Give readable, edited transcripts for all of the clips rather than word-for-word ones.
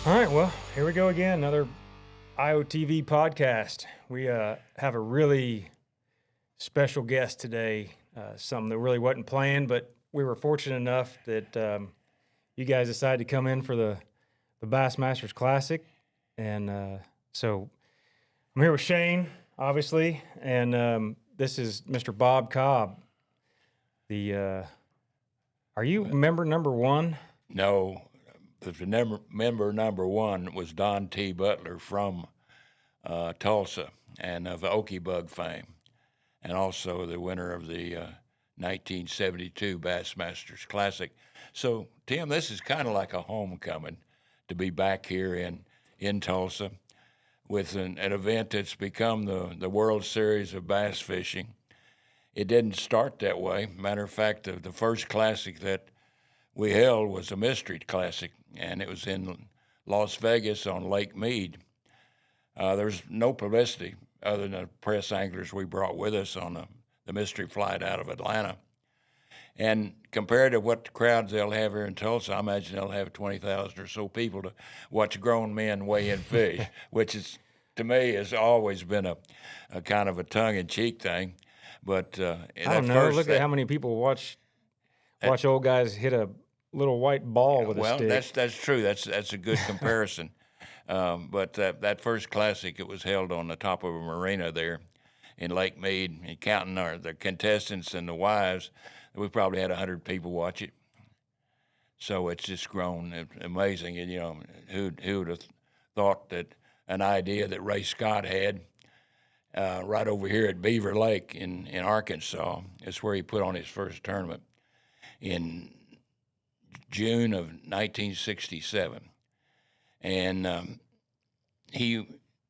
All right, well, here we go again, another IOTV podcast. We have a really special guest today, something that really wasn't planned, but we were fortunate enough that you guys decided to come in for the Bassmaster Classic. And so I'm here with Shane, obviously, and this is Mr. Bob Cobb. Are you member number one? No, the member number one was Don T. Butler from Tulsa and of Okie Bug fame, and also the winner of the 1972 Bassmasters Classic. So, Tim, this is kind of like a homecoming to be back here in Tulsa with an event that's become the World Series of bass fishing. It didn't start that way. Matter of fact, the first classic that we held was a mystery classic, and it was in Las Vegas on Lake Mead. There was no publicity other than the press anglers we brought with us on the mystery flight out of Atlanta. And compared to what the crowds they'll have here in Tulsa, I imagine they'll have 20,000 or so people to watch grown men weigh in fish, which is, to me, has always been a kind of a tongue-in-cheek thing. But I don't know. Look at how many people watch old guys hit a little white ball with a stick. Well, that's true. That's a good comparison. But that first classic, it was held on the top of a marina there in Lake Mead, and counting the contestants and the wives, we probably had 100 people watch it. So it's just grown. It's amazing. And, who would have thought that an idea that Ray Scott had right over here at Beaver Lake in Arkansas is where he put on his first tournament in June of 1967. And he...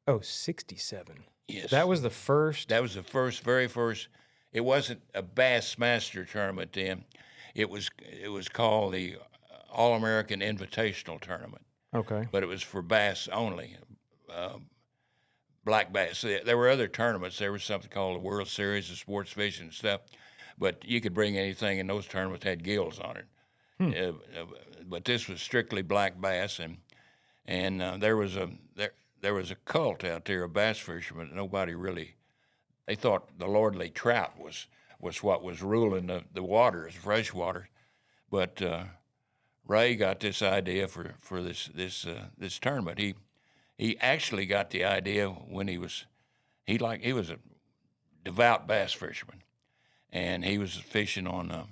Oh, 67. Yes. That was the first? That was the very first. It wasn't a Bassmaster tournament then. It was called the All-American Invitational Tournament. Okay. But it was for bass only, black bass. There were other tournaments. There was something called the World Series of Sports Fishing and stuff. But you could bring anything, and those tournaments had gills on it. But this was strictly black bass, and there was a cult out there of bass fishermen. Nobody really, they thought the lordly trout was what was ruling the waters, fresh water. But Ray got this idea for this tournament. He actually got the idea when he was a devout bass fisherman, and he was fishing on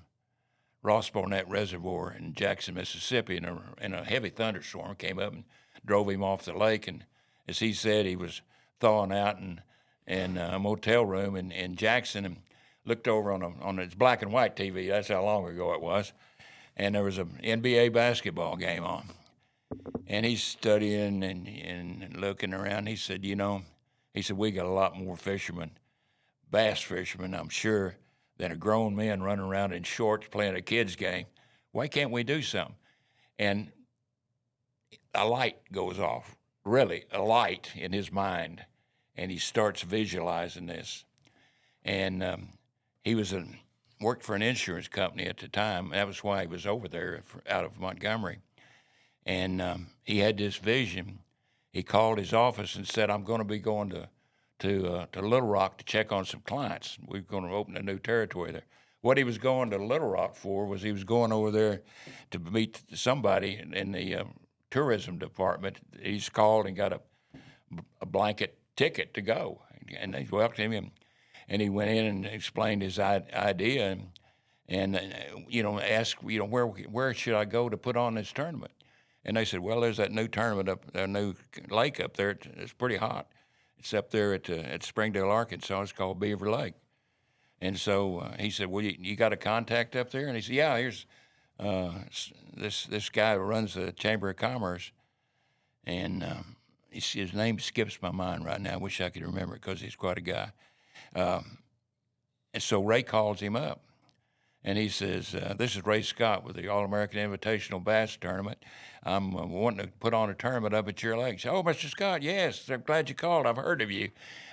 Ross Barnett Reservoir in Jackson, Mississippi, and a heavy thunderstorm came up and drove him off the lake. And as he said, he was thawing out in a motel room in Jackson, and looked over on his black and white TV. That's how long ago it was. And there was an NBA basketball game on. And he's studying and looking around. He said, we got a lot more fishermen, bass fishermen, I'm sure, than a grown man running around in shorts playing a kid's game. Why can't we do something? And a light goes off, really, a light in his mind, and he starts visualizing this. And he worked for an insurance company at the time. That was why he was over there out of Montgomery. And he had this vision. He called his office and said, I'm going to be going to Little Rock to check on some clients. We're going to open a new territory there. What he was going to Little Rock for was he was going over there to meet somebody in the tourism department. He's called and got a blanket ticket to go. And they welcomed him, and he went in and explained his idea and asked, where should I go to put on this tournament? And they said, well, there's that new tournament a new lake up there. It's pretty hot. It's up there at Springdale, Arkansas. It's called Beaver Lake. And so he said, well, you got a contact up there? And he said, yeah, here's this guy who runs the Chamber of Commerce. And his name skips my mind right now. I wish I could remember it because he's quite a guy. And so Ray calls him up. And he says, this is Ray Scott with the All-American Invitational Bass Tournament. I'm wanting to put on a tournament up at your lake. He said, oh, Mr. Scott, yes, I'm glad you called. I've heard of you.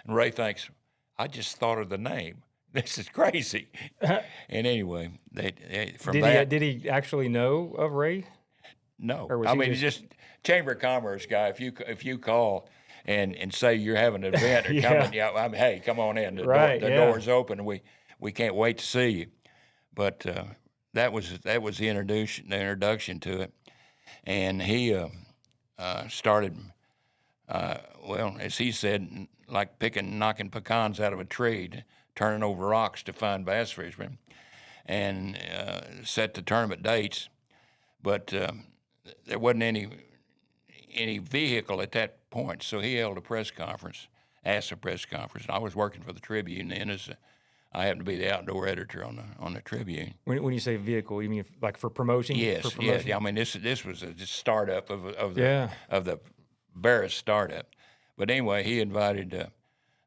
And Ray thinks, I just thought of the name. This is crazy. And anyway, did he actually know of Ray? No, Or was I he mean just Chamber of Commerce guy. If you call and say you're having an event or coming, hey, come on in. The door's open. And we can't wait to see you. But that was the introduction to it, and he started. Well, as he said, like knocking pecans out of a tree, turning over rocks to find bass fishermen, and set the tournament dates. But there wasn't any vehicle at that point, so he held a press conference, asked a press conference. And I was working for the Tribune then, I happened to be the outdoor editor on the Tribune. When you say vehicle, you mean like for promotion? Yes, for promotion? yes. I mean, this was a startup of the barest startup. But anyway, he invited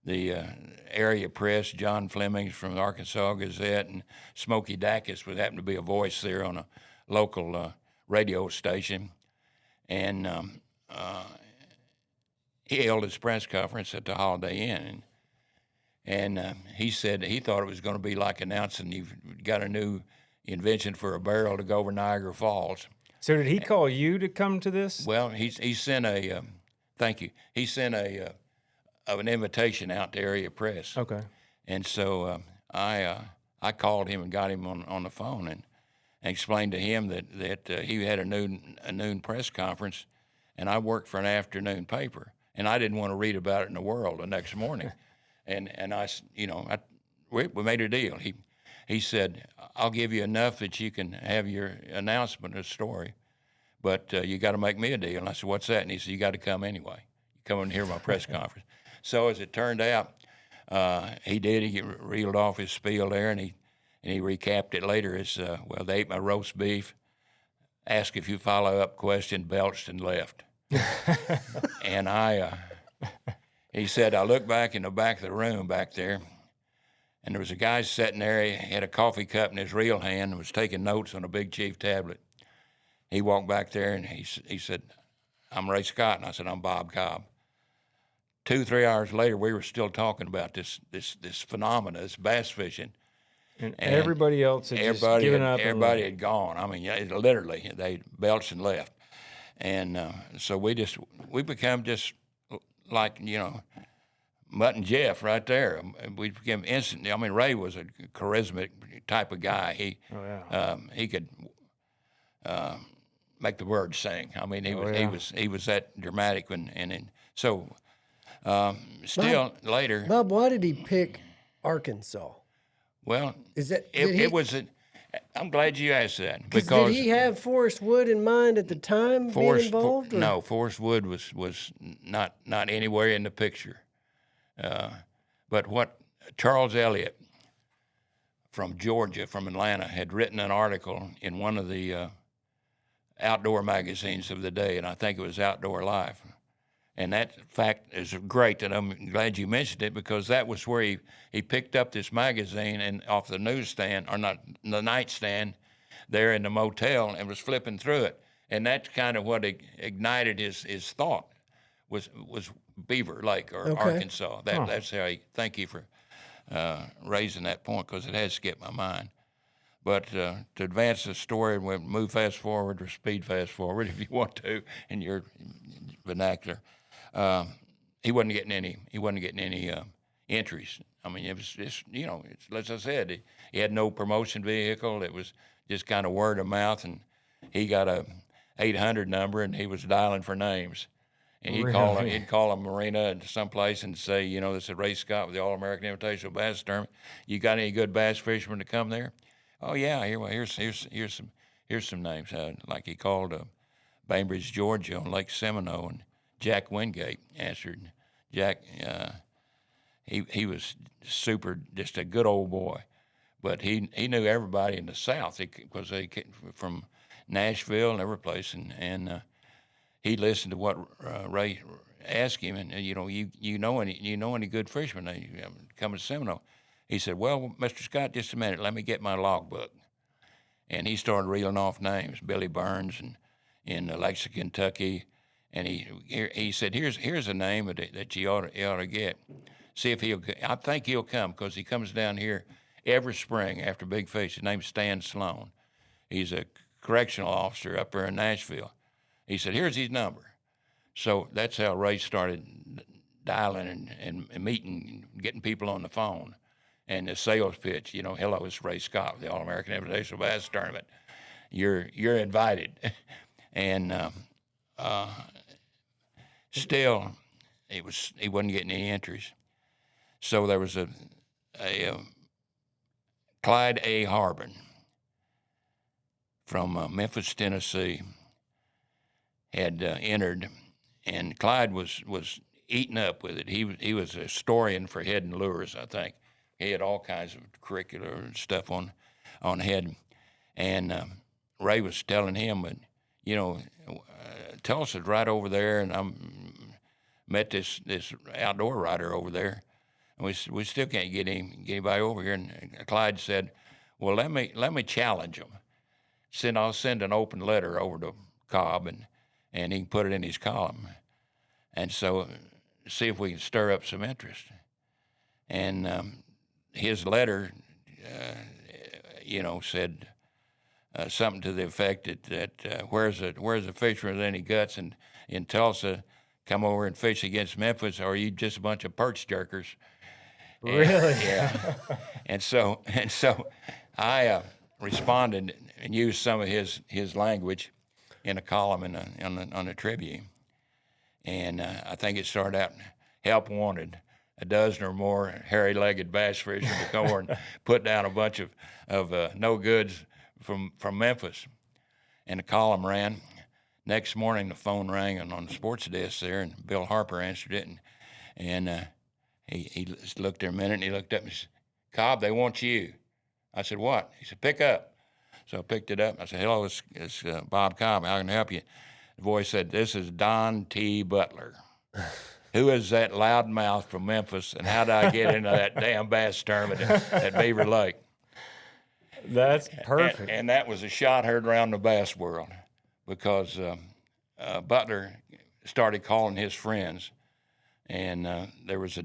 the area press, John Flemings from the Arkansas Gazette, and Smokey Dacus would happen to be a voice there on a local radio station. And he held his press conference at the Holiday Inn. And he said he thought it was going to be like announcing you've got a new invention for a barrel to go over Niagara Falls. So did he call you to come to this? Well, he sent a thank you. He sent an invitation out to area press. Okay. And so I called him and got him on the phone and explained to him that he had a noon press conference, and I worked for an afternoon paper, and I didn't want to read about it in the World the next morning. And we made a deal. He said, I'll give you enough that you can have your announcement or story, but you got to make me a deal. And I said, what's that? And he said, you got to come anyway. Come and hear my press conference. So as it turned out, he did. He reeled off his spiel there, and he recapped it later as, well, they ate my roast beef, asked a few follow-up questions, belched, and left. And he said, I looked back in the back of the room back there, and there was a guy sitting there. He had a coffee cup in his real hand and was taking notes on a Big Chief tablet. He walked back there, and he said, I'm Ray Scott. And I said, I'm Bob Cobb. 2-3 hours later, we were still talking about this phenomena, this bass fishing. And everybody else had just given up. Everybody had gone. I mean, literally, they belched and left. And so we become just like, Mutt and Jeff right there. We became instantly. I mean, Ray was a charismatic type of guy. He could make the birds sing. I mean, he was that dramatic so later. Bob, why did he pick Arkansas? Well, I'm glad you asked that because did he have Forrest Wood in mind at the time being involved? No, Forrest Wood was not anywhere in the picture. But what Charles Elliott from Georgia, from Atlanta, had written an article in one of the outdoor magazines of the day, and I think it was Outdoor Life. And that fact is great, and I'm glad you mentioned it because that was where he picked up this magazine and off the newsstand, or not the nightstand, there in the motel, and was flipping through it. And that's kind of what ignited his thought was Beaver Lake or Arkansas. That's how thank you for raising that point because it has skipped my mind. But to advance the story, we'll move fast forward or speed fast forward if you want to in your vernacular. He wasn't getting any entries. I mean, it was just, as I said, he had no promotion vehicle. It was just kind of word of mouth, and he got a 800 number, and he was dialing for names. And he'd call a marina someplace and say, this is Ray Scott with the All-American Invitational Bass Tournament. You got any good bass fishermen to come there? Oh yeah, here's some names. Like he called Bainbridge, Georgia, on Lake Seminole, and Jack Wingate answered. Jack, he was super, just a good old boy, but he knew everybody in the South because they came from Nashville and every place, and he listened to what Ray asked him, and you know any good fishermen coming to Seminole? He said, well, Mr. Scott, just a minute, let me get my logbook. And he started reeling off names, Billy Burns in Lexington, Kentucky, and he said, here's a name that you ought to get. See if I think he'll come because he comes down here every spring after big fish. His name's Stan Sloan. He's a correctional officer up there in Nashville. He said, here's his number. So that's how Ray started dialing and meeting, getting people on the phone. And the sales pitch, hello, it's Ray Scott, the All-American Invitational Bass Tournament. You're invited. And still, he wasn't getting any entries. So there was a Clyde A. Harbin from Memphis, Tennessee, had entered, and Clyde was eaten up with it. He was a historian for Head and Lures, I think. He had all kinds of curricular stuff on Head, and Ray was telling him, but Tulsa's right over there, and I met this outdoor writer over there, and we still can't get anybody over here. And Clyde said, well, let me challenge him. I'll send an open letter over to Cobb, and he can put it in his column, and so see if we can stir up some interest. And his letter, said something to the effect that where's a fisherman with any guts in Tulsa come over and fish against Memphis, or are you just a bunch of perch jerkers? Really? Yeah. and so I responded and used some of his language in a column on the Tribune, and I think it started out, help wanted, a dozen or more hairy-legged bass fishermen to come over and put down a bunch of no goods from Memphis. And the column ran. Next morning, the phone rang on the sports desk there, and Bill Harper answered it, and he looked there a minute, and he looked up and said, Cobb, they want you. I said, what? He said, pick up. So I picked it up. I said, hello, it's Bob Cobb. How can I help you? The voice said, this is Don T. Butler. Who is that loudmouth from Memphis, and how did I get into that damn bass tournament at Beaver Lake? That's perfect. And that was a shot heard around the bass world, because Butler started calling his friends, and there was a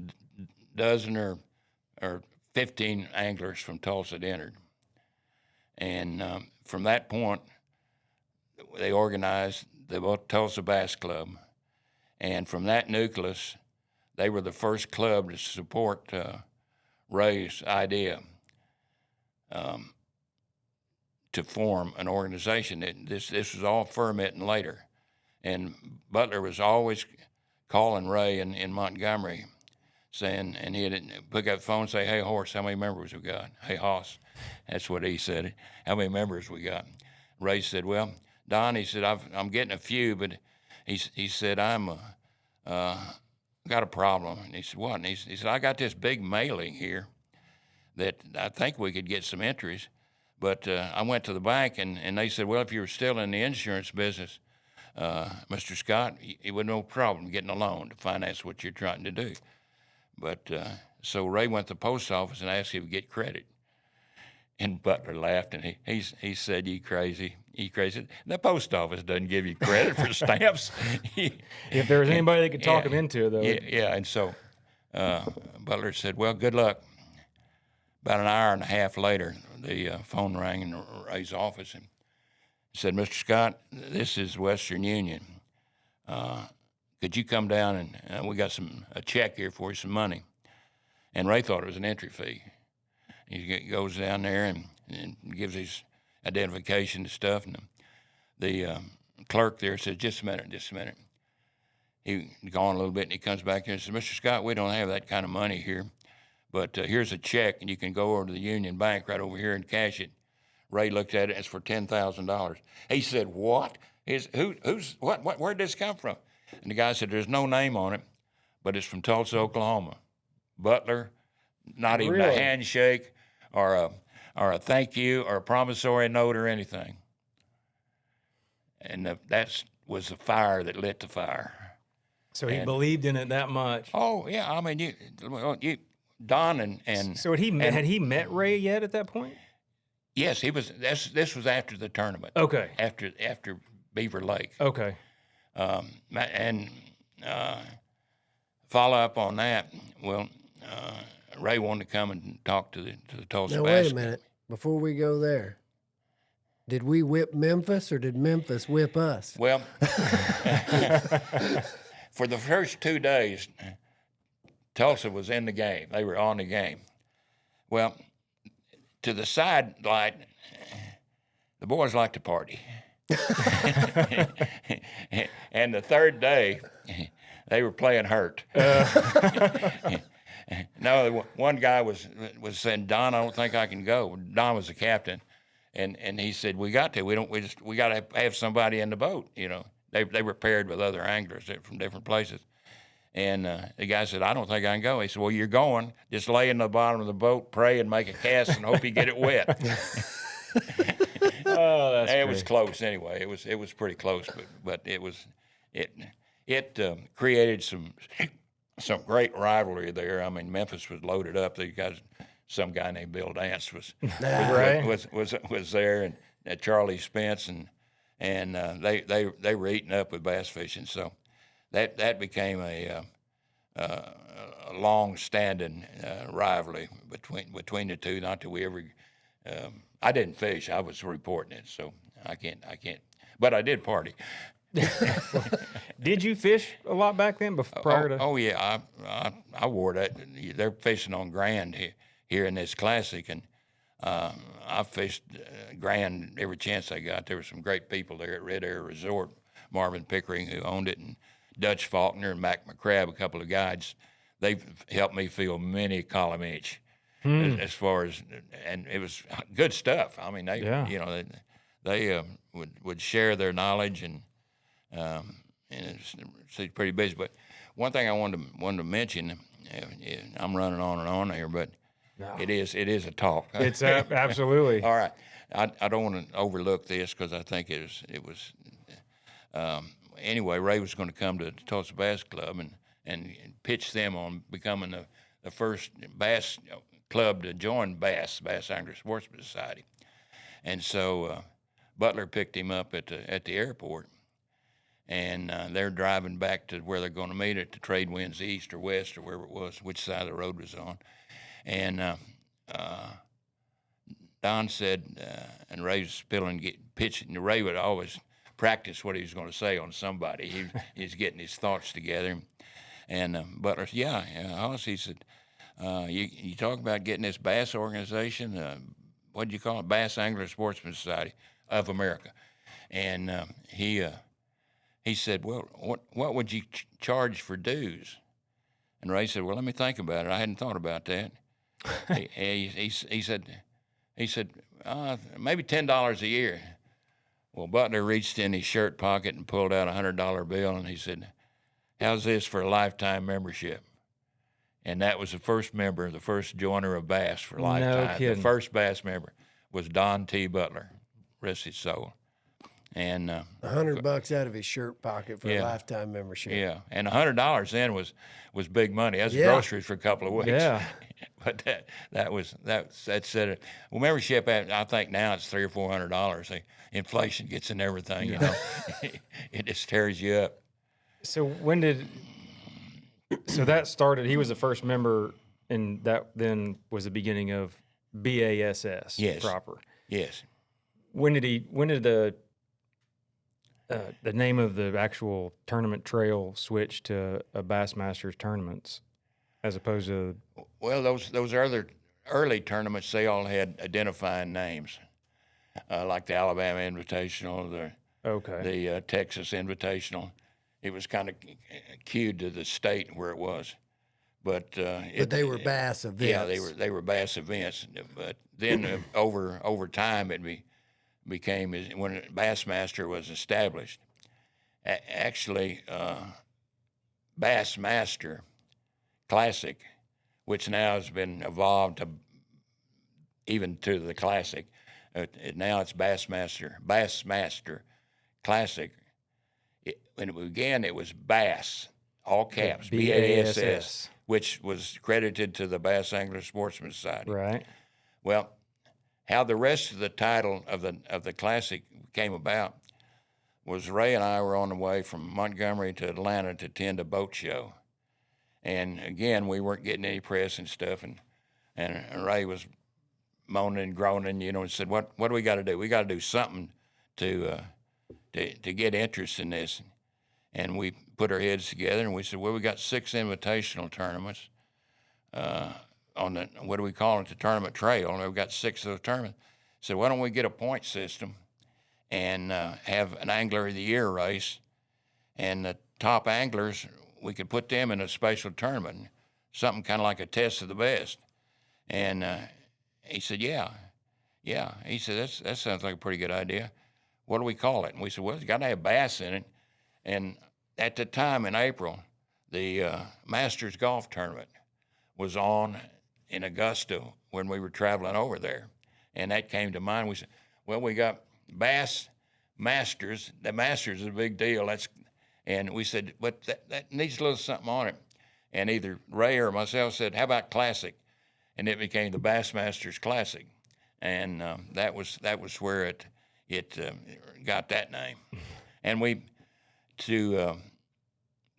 dozen or 15 anglers from Tulsa that entered. And from that point, they organized the Tulsa Bass Club. And from that nucleus, they were the first club to support Ray's idea to form an organization. This was all fermenting later. And Butler was always calling Ray in Montgomery, saying, and he'd pick up the phone and say, hey, Horse, how many members we got? Hey, Hoss, that's what he said. How many members we got? Ray said, well, Don, he said, I'm getting a few, but he said, I'm got a problem. And he said, what? And he said, I got this big mailing here that I think we could get some entries. But I went to the bank, and they said, well, if you were still in the insurance business, Mr. Scott, it would no problem getting a loan to finance what you're trying to do. But so Ray went to the post office and asked him to get credit. And Butler laughed, and he said, you crazy. The post office doesn't give you credit for stamps. If there was anybody that could talk him into it, though. Yeah, and so Butler said, well, good luck. About an hour and a half later, the phone rang in Ray's office, and said, Mr. Scott, this is Western Union. Could you come down and we got a check here for you, some money. And Ray thought it was an entry fee. He goes down there and gives his identification and stuff, and the clerk there says, just a minute. He gone a little bit, and he comes back there and says, Mr. Scott, we don't have that kind of money here, but here's a check, and you can go over to the Union Bank right over here and cash it. Ray looked at it, and it's for $10,000. He said, what? Where'd this come from? And the guy said, there's no name on it, but it's from Tulsa, Oklahoma. Butler, not even a handshake or a thank you or a promissory note or anything. And that was the fire that lit the fire. So he believed in it that much. Oh, yeah. I mean, Don and So had he met Ray yet at that point? Yes, he was. This was after the tournament. Okay. After Beaver Lake. Okay. And follow up on that. Well, Ray wanted to come and talk to the Tulsa. Now wait a minute before we go there. Did we whip Memphis or did Memphis whip us? Well, for the first 2 days, Tulsa was in the game. They were on the game. Well, to the side light, the boys like to party. And the third day, they were playing hurt. No, one guy was saying, "Don, I don't think I can go." Don was the captain, and he said, "We got to. We got to have somebody in the boat." You know, they were paired with other anglers from different places. And the guy said, "I don't think I can go." He said, "Well, you're going. Just lay in the bottom of the boat, pray, and make a cast, and hope you get it wet." Oh, that's It great. was close anyway. It was pretty close, but it created some great rivalry there. I mean, Memphis was loaded up. Some guy named Bill Dance was there, and Charlie Spence, and they were eating up with bass fishing. So that became a long-standing rivalry between the two. Not that we ever. I didn't fish. I was reporting it, so I can't. But I did party. Did you fish a lot back then prior to? Oh yeah, I wore that. They're fishing on Grand here in this Classic, and I fished Grand every chance I got. There were some great people there at Red Air Resort. Marvin Pickering, who owned it, and Dutch Faulkner and Mac McCrabb, a couple of guides. They've helped me fill many column inch. As far as, and it was good stuff. I mean, they would share their knowledge, and it's pretty busy. But one thing I wanted to mention, I'm running on and on here, but it is a talk. It's absolutely. All right, I don't want to overlook this because I think it was anyway. Ray was going to come to the Tulsa Bass Club and pitch them on becoming the first bass club to join Bass Anglers Sportsman Society. And so Butler picked him up at the airport, and they're driving back to where they're going to meet at the trade winds east or west or wherever it was, which side of the road was on. And Don said, and Ray was pitching. Ray would always practice what he was going to say on somebody. He's getting his thoughts together. And Butler said, yeah, Hollis, he said, you talk about getting this bass organization, what did you call it? Bass Anglers Sportsman Society of America. And he said, well, what would you charge for dues? And Ray said, well, let me think about it. I hadn't thought about that. he said, maybe $10 a year. Well, Butler reached in his shirt pocket and pulled out a $100 bill, and he said, how's this for a lifetime membership? And that was the first joiner of Bass for lifetime. No kidding. The first Bass member was Don T. Butler, rest his soul. And $100 out of his shirt pocket for a lifetime membership. Yeah, and $100 then was big money. That's groceries for a couple of weeks. Yeah. But that said it. Well, membership, I think now it's $300 or $400. Inflation gets in everything, you know. It just tears you up. So so that started. He was the first member, and that then was the beginning of BASS. Yes. Proper. Yes. When did the name of the actual tournament trail switch to a Bassmasters tournaments, as opposed to? Well, those early tournaments, they all had identifying names, like the Alabama Invitational, the Texas Invitational. It was kind of cued to the state where it was, but they were bass events. Yeah, they were bass events. But then over time, it became when Bassmaster was established. Actually, Bassmaster Classic, which now has been evolved to even to the Classic. Now it's Bassmaster Classic. When it began, it was Bass, all caps, B-A-S-S, which was credited to the Bass Anglers Sportsman Society. Right. Well, how the rest of the title of the Classic came about was Ray and I were on the way from Montgomery to Atlanta to attend a boat show. And again, we weren't getting any press and stuff, and Ray was moaning and groaning, and said, what do we got to do? We got to do something to get interest in this. And we put our heads together and we said, well, we got 6 invitational tournaments on the, what do we call it, the tournament trail. And we've got 6 of those tournaments. So why don't we get a point system and have an Angler of the Year race, and the top anglers, we could put them in a special tournament, something kind of like a test of the best. And he said, yeah. He said, that sounds like a pretty good idea. What do we call it? And we said, well, it's got to have bass in it. And at the time in April, the Masters golf tournament was on in Augusta when we were traveling over there. And that came to mind. We said, well, we got Bass Masters. The Masters is a big deal. And we said, but that needs a little something on it. And either Ray or myself said, how about Classic? And it became the Bassmasters Classic. And that was where it got that name. And we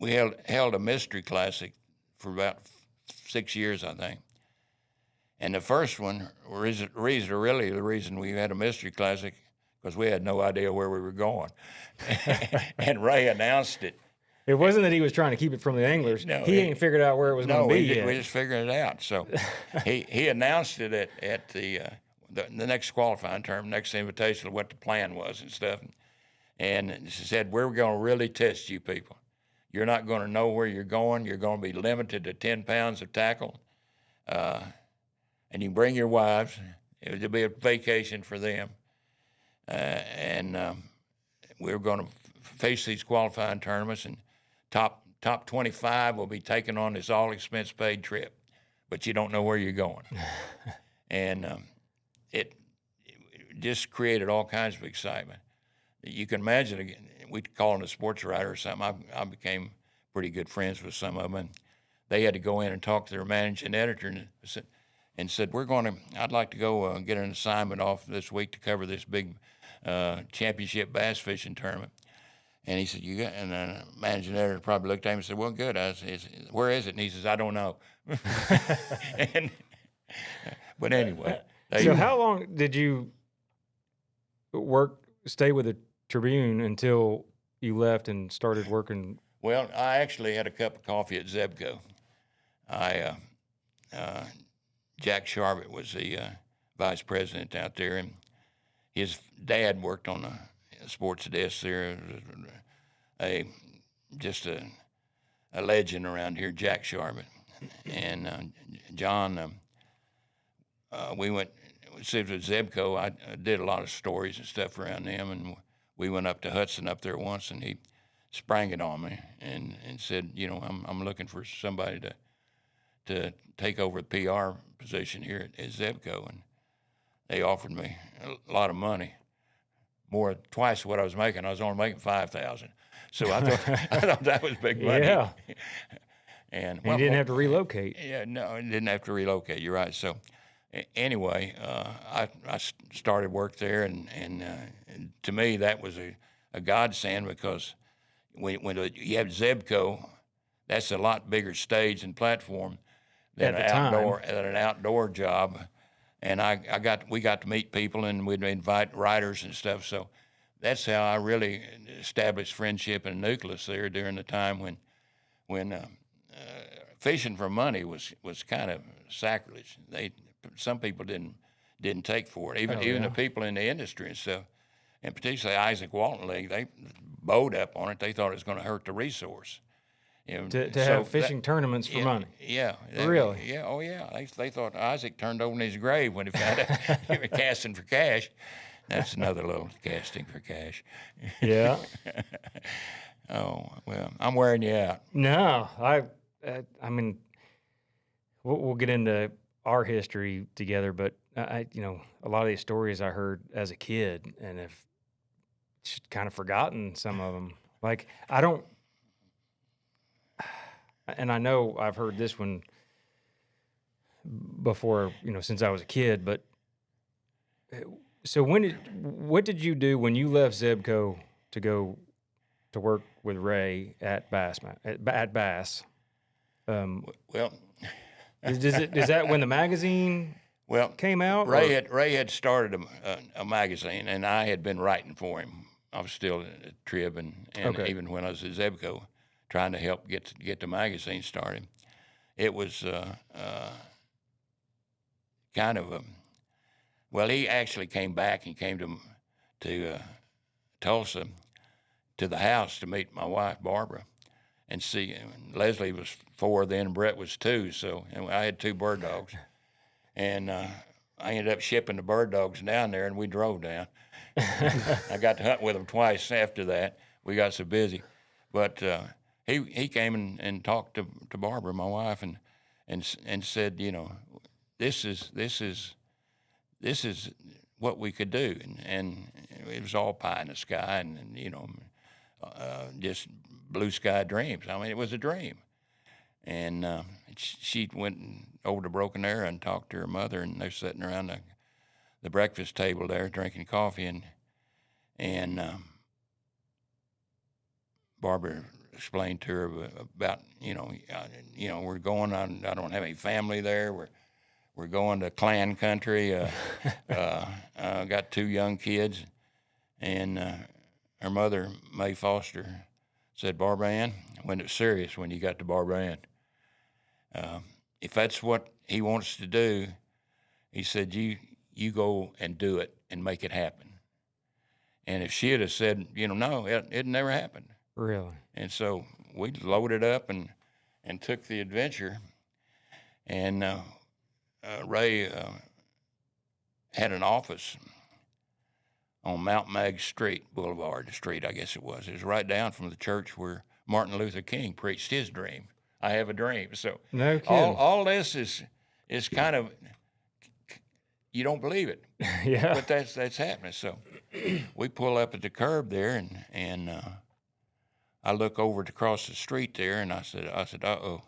held a mystery classic for about 6 years, I think. And the first one, really the reason we had a mystery classic, because we had no idea where we were going. And Ray announced it. It wasn't that he was trying to keep it from the anglers. No, he ain't figured out where it was going to be yet. We just figured it out. So he announced it at the next qualifying term, next invitation of what the plan was and stuff. And he said, we're going to really test you people. You're not going to know where you're going. You're going to be limited to 10 pounds of tackle. And you bring your wives. It'll be a vacation for them. And we're going to face these qualifying tournaments, and top 25 will be taken on this all-expense-paid trip. But you don't know where you're going. And it just created all kinds of excitement. You can imagine, again, we'd call them a sports writer or something. I became pretty good friends with some of them, and they had to go in and talk to their managing editor and said, I'd like to go get an assignment off this week to cover this big championship bass fishing tournament. And he said, and the managing editor probably looked at him and said, well, good. I said, where is it? And he says, I don't know. But anyway. So how long did you stay with the Tribune until you left and started working? Well, I actually had a cup of coffee at Zebco. Jack Sharbutt was the vice president out there, and his dad worked on a sports desk there. Just a legend around here, Jack Sharbutt. And John, we went with Zebco. I did a lot of stories and stuff around them, and we went up to Hudson up there once, and he sprang it on me and said, I'm looking for somebody to take over the PR position here at Zebco, and they offered me a lot of money, twice what I was making. I was only making $5,000, so I thought that was big money. Yeah. And you didn't have to relocate. Yeah, no, I didn't have to relocate. You're right. So anyway, I started work there, and to me that was a godsend, because when you have Zebco, that's a lot bigger stage and platform than an outdoor job. And we got to meet people, and we'd invite writers and stuff. So that's how I really established friendship and nucleus there during the time when fishing for money was kind of sacrilege. Some people didn't take for it, even the people in the industry and stuff. And particularly Isaac Walton League, they bowed up on it. They thought it was going to hurt the resource. To have fishing tournaments for money. Yeah. Really? Yeah. Oh, yeah. They thought Isaac turned over in his grave when he found out he was casting for cash. That's another little casting for cash. Yeah. Oh, well, I'm wearing you out. No, I mean, we'll get into our history together, but a lot of these stories I heard as a kid, and have kind of forgotten some of them. Like, and I know I've heard this one before, since I was a kid, but so what did you do when you left Zebco to go to work with Ray at Bass? Well, is that when the magazine came out? Ray had started a magazine, and I had been writing for him. I was still at Trib, and Okay. even when I was at Zebco, trying to help get the magazine started. It was kind of a well. He actually came back and came to Tulsa to the house to meet my wife Barbara, and see. Leslie was 4 then, Brett was 2, so and I had 2 bird dogs, and I ended up shipping the bird dogs down there, and we drove down. I got to hunt with them twice after that. We got so busy, but he came and talked to Barbara, my wife, and said, you know, this is what we could do, and it was all pie in the sky, and you know, just blue sky dreams. I mean, it was a dream, and she went over to Broken Arrow and talked to her mother, and they're sitting around the breakfast table there drinking coffee, and Barbara explained to her about you know we're going on. I don't have any family there. We're going to clan country. I got 2 young kids, and her mother, May Foster, said, Barbara Ann, when it's serious, when you got to Barbara Ann, if that's what he wants to do, he said, you go and do it and make it happen. And if she had have said, you know, no, it never happened. Really? And so we loaded up and took the adventure. And Ray had an office on Mount Mag Boulevard Street, I guess it was. It was right down from the church where Martin Luther King preached his dream. I have a dream. So No kidding. all this is kind of, you don't believe it. Yeah. But that's happening. So we pull up at the curb there, and I look over across the street there, and I said, uh-oh.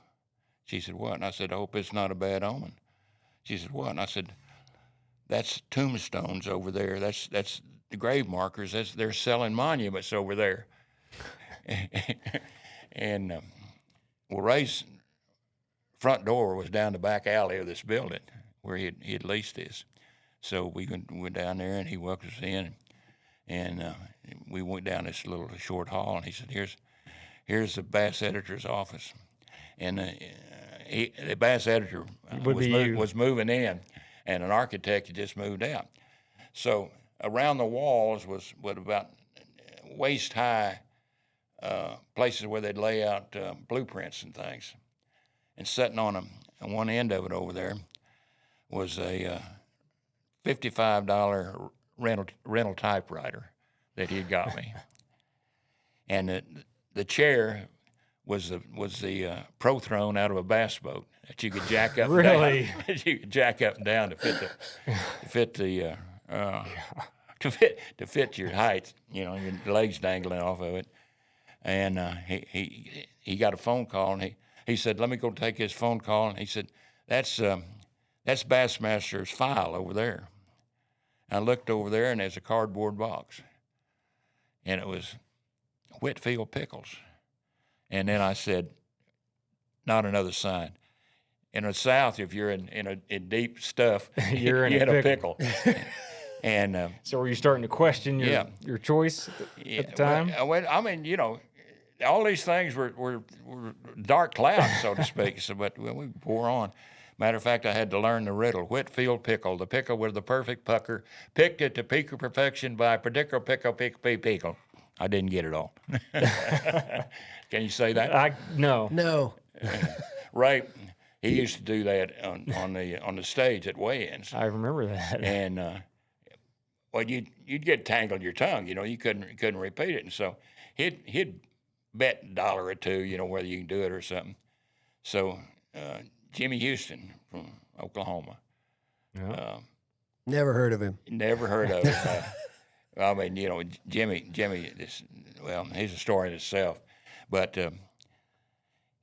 She said, what? And I said, I hope it's not a bad omen. She said, what? And I said, that's tombstones over there. That's the grave markers. They're selling monuments over there. And well, Ray's front door was down the back alley of this building where he had leased this. So we went down there, and he welcomed us in, and we went down this little short hall, and he said, here's the Bass editor's office. And the Bass editor was moving in, and an architect had just moved out. So around the walls was about waist-high places where they'd lay out blueprints and things. And sitting on one end of it over there was a $55 rental typewriter that he had got me. And the chair was the pro throne out of a bass boat that you could jack up. Really? And down. You could jack up and down to fit your height. You know, your legs dangling off of it. And he got a phone call, and he said, "Let me go take his phone call." And he said, "That's Bassmaster's file over there." I looked over there, and there's a cardboard box, and it was Whitfield pickles. And then I said, "Not another sign." In the South, if you're in deep stuff, you're in a pickle. And so were you starting to question your choice at the time? Well, I mean, you know, all these things were dark clouds, so to speak. So, but we bore on. Matter of fact, I had to learn the riddle. Whitfield pickle, the pickle with the perfect pucker, picked it to peak of perfection by particular pickle. I didn't get it all. Can you say that? No. Right. He used to do that on the stage at weigh-ins. I remember that. And well, you'd get tangled your tongue. You know, you couldn't repeat it, and so he'd bet $1 or $2, you know, whether you can do it or something. So Jimmy Houston from Oklahoma. Yeah. Never heard of him. Never heard of him. I mean, you know, Jimmy, he's a story in itself. But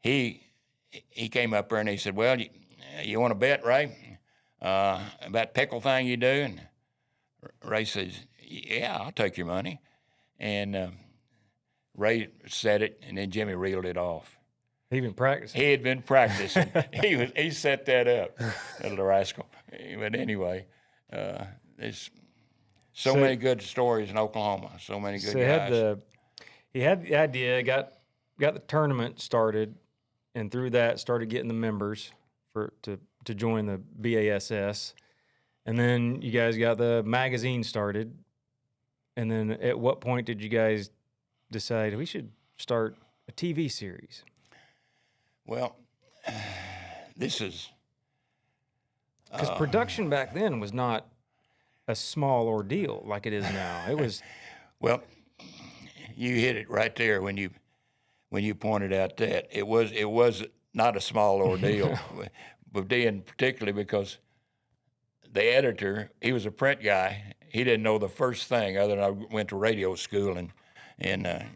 he came up there and he said, "Well, you want to bet, Ray, about pickle thing you do?" And Ray says, "Yeah, I'll take your money." And Ray said it, and then Jimmy reeled it off. He been practicing. He had been practicing. He set that up, little rascal. But anyway, there's so many good stories in Oklahoma. So many good guys. He had the idea, got the tournament started, and through that started getting the members to join the BASS, and then you guys got the magazine started. And then at what point did you guys decide we should start a TV series? Well, this is because production back then was not a small ordeal like it is now. It was well, you hit it right there when you pointed out that it was not a small ordeal, but then particularly because the editor, he was a print guy. He didn't know the first thing other than I went to radio school in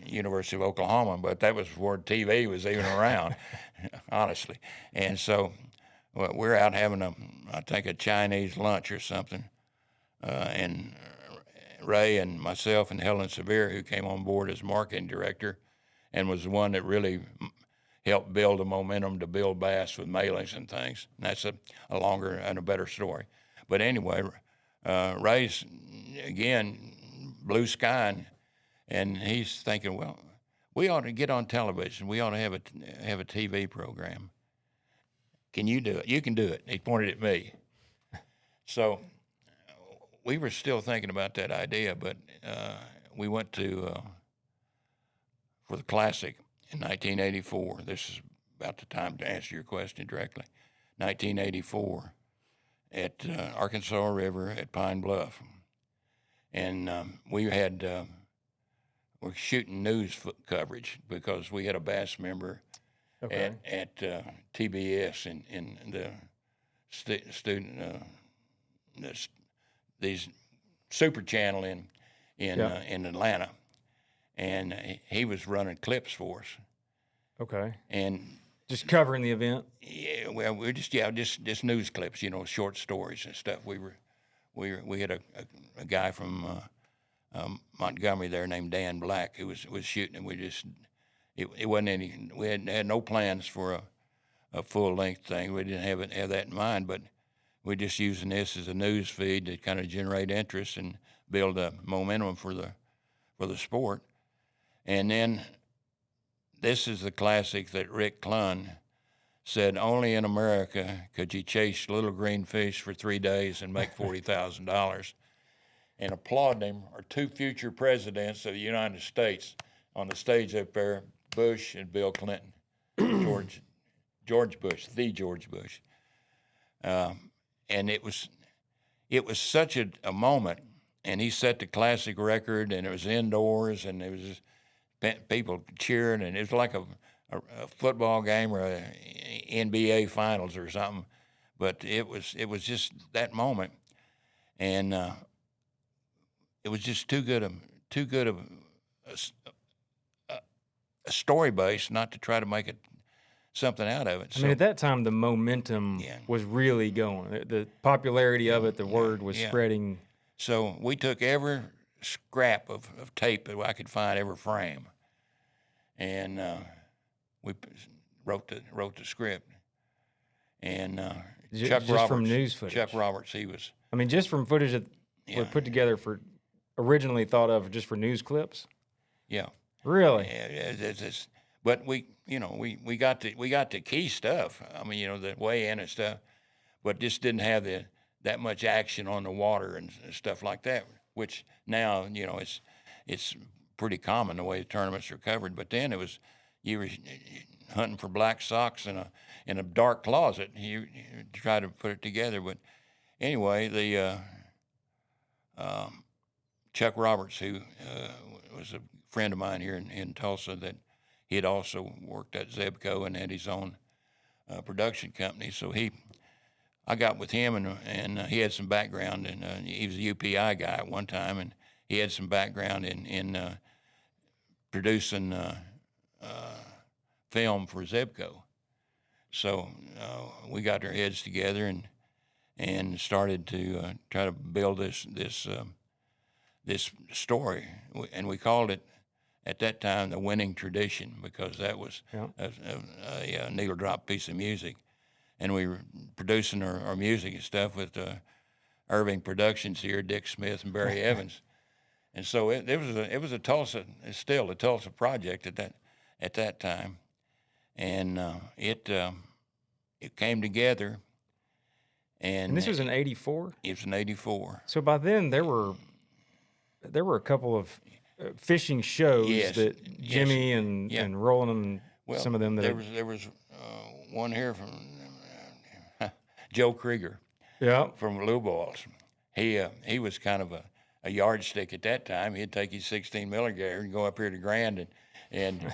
University of Oklahoma, but that was before TV was even around, honestly. And so we're out having I think a Chinese lunch or something, and Ray and myself and Helen Severe, who came on board as marketing director, and was the one that really helped build the momentum to build Bass with mailings and things. And that's a longer and a better story. But anyway, Ray's, again, blue sky, and he's thinking, well, we ought to get on television. We ought to have a TV program. Can you do it? You can do it. He pointed at me. So we were still thinking about that idea, but we went to for the Classic in 1984. This is about the time to answer your question directly. 1984 at Arkansas River at Pine Bluff. And we were shooting news coverage because we had a Bass member at TBS in the student these super channel in Atlanta, and he was running clips for us. Okay. And just covering the event. Yeah, well, we're just news clips, short stories and stuff. We had a guy from Montgomery there named Dan Black who was shooting, and it wasn't any. We had no plans for a full length thing. We didn't have that in mind, but we're just using this as a news feed to kind of generate interest and build a momentum for the sport. And then this is the Classic that Rick Clunn said only in America could you chase little green fish for 3 days and make $40,000. And applauding him are two future presidents of the United States on the stage up there, Bush and Bill Clinton, George Bush, the George Bush. And it was such a moment, and he set the Classic record, and it was indoors, and it was just people cheering, and it was like a football game or a NBA finals or something. But it was just that moment, and it was just too good of a story base not to try to make it something out of it. I mean, at that time, the momentum was really going. The popularity of it, the word was spreading. So we took every scrap of tape that I could find, every frame, and we wrote the script. And Chuck Roberts, from news footage. Chuck Roberts, he was. I mean, just from footage that was put together originally thought of just for news clips. Yeah. Really? Yeah. But we got the key stuff. I mean, the weigh-in and stuff, but just didn't have that much action on the water and stuff like that. Which now, it's pretty common the way the tournaments are covered. But then you were hunting for black socks in a dark closet. You try to put it together. But anyway, the Chuck Roberts, who was a friend of mine here in Tulsa, that he had also worked at Zebco and had his own production company. So I got with him, and he had some background, and he was a UPI guy at one time, and he had some background in producing film for Zebco. So we got our heads together and started to try to build this story, and we called it at that time the winning tradition, because that was a needle drop piece of music, and we were producing our music and stuff with Irving Productions here, Dick Smith and Barry Evans, and so it was a Tulsa, it's still a Tulsa project at that time, and it came together. And this was in '84. It was in '84. So by then there were a couple of fishing shows that Jimmy and Roland and some of them that there was one here from Joe Krieger. Yeah. From Lou Balls. He was kind of a yardstick at that time. He'd take his 16 millimeter and go up here to Grand and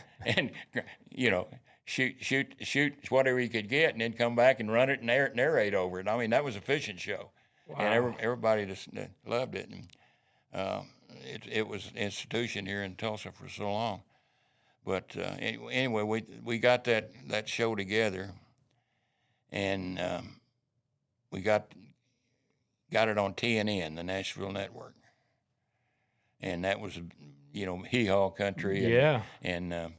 you know, shoot whatever he could get, and then come back and run it and narrate over it. I mean, that was a fishing show. Wow. And everybody just loved it. And it was an institution here in Tulsa for so long. But anyway, we got that show together, and we got it on TNN, the Nashville Network, and that was, you know, hee-haw country. And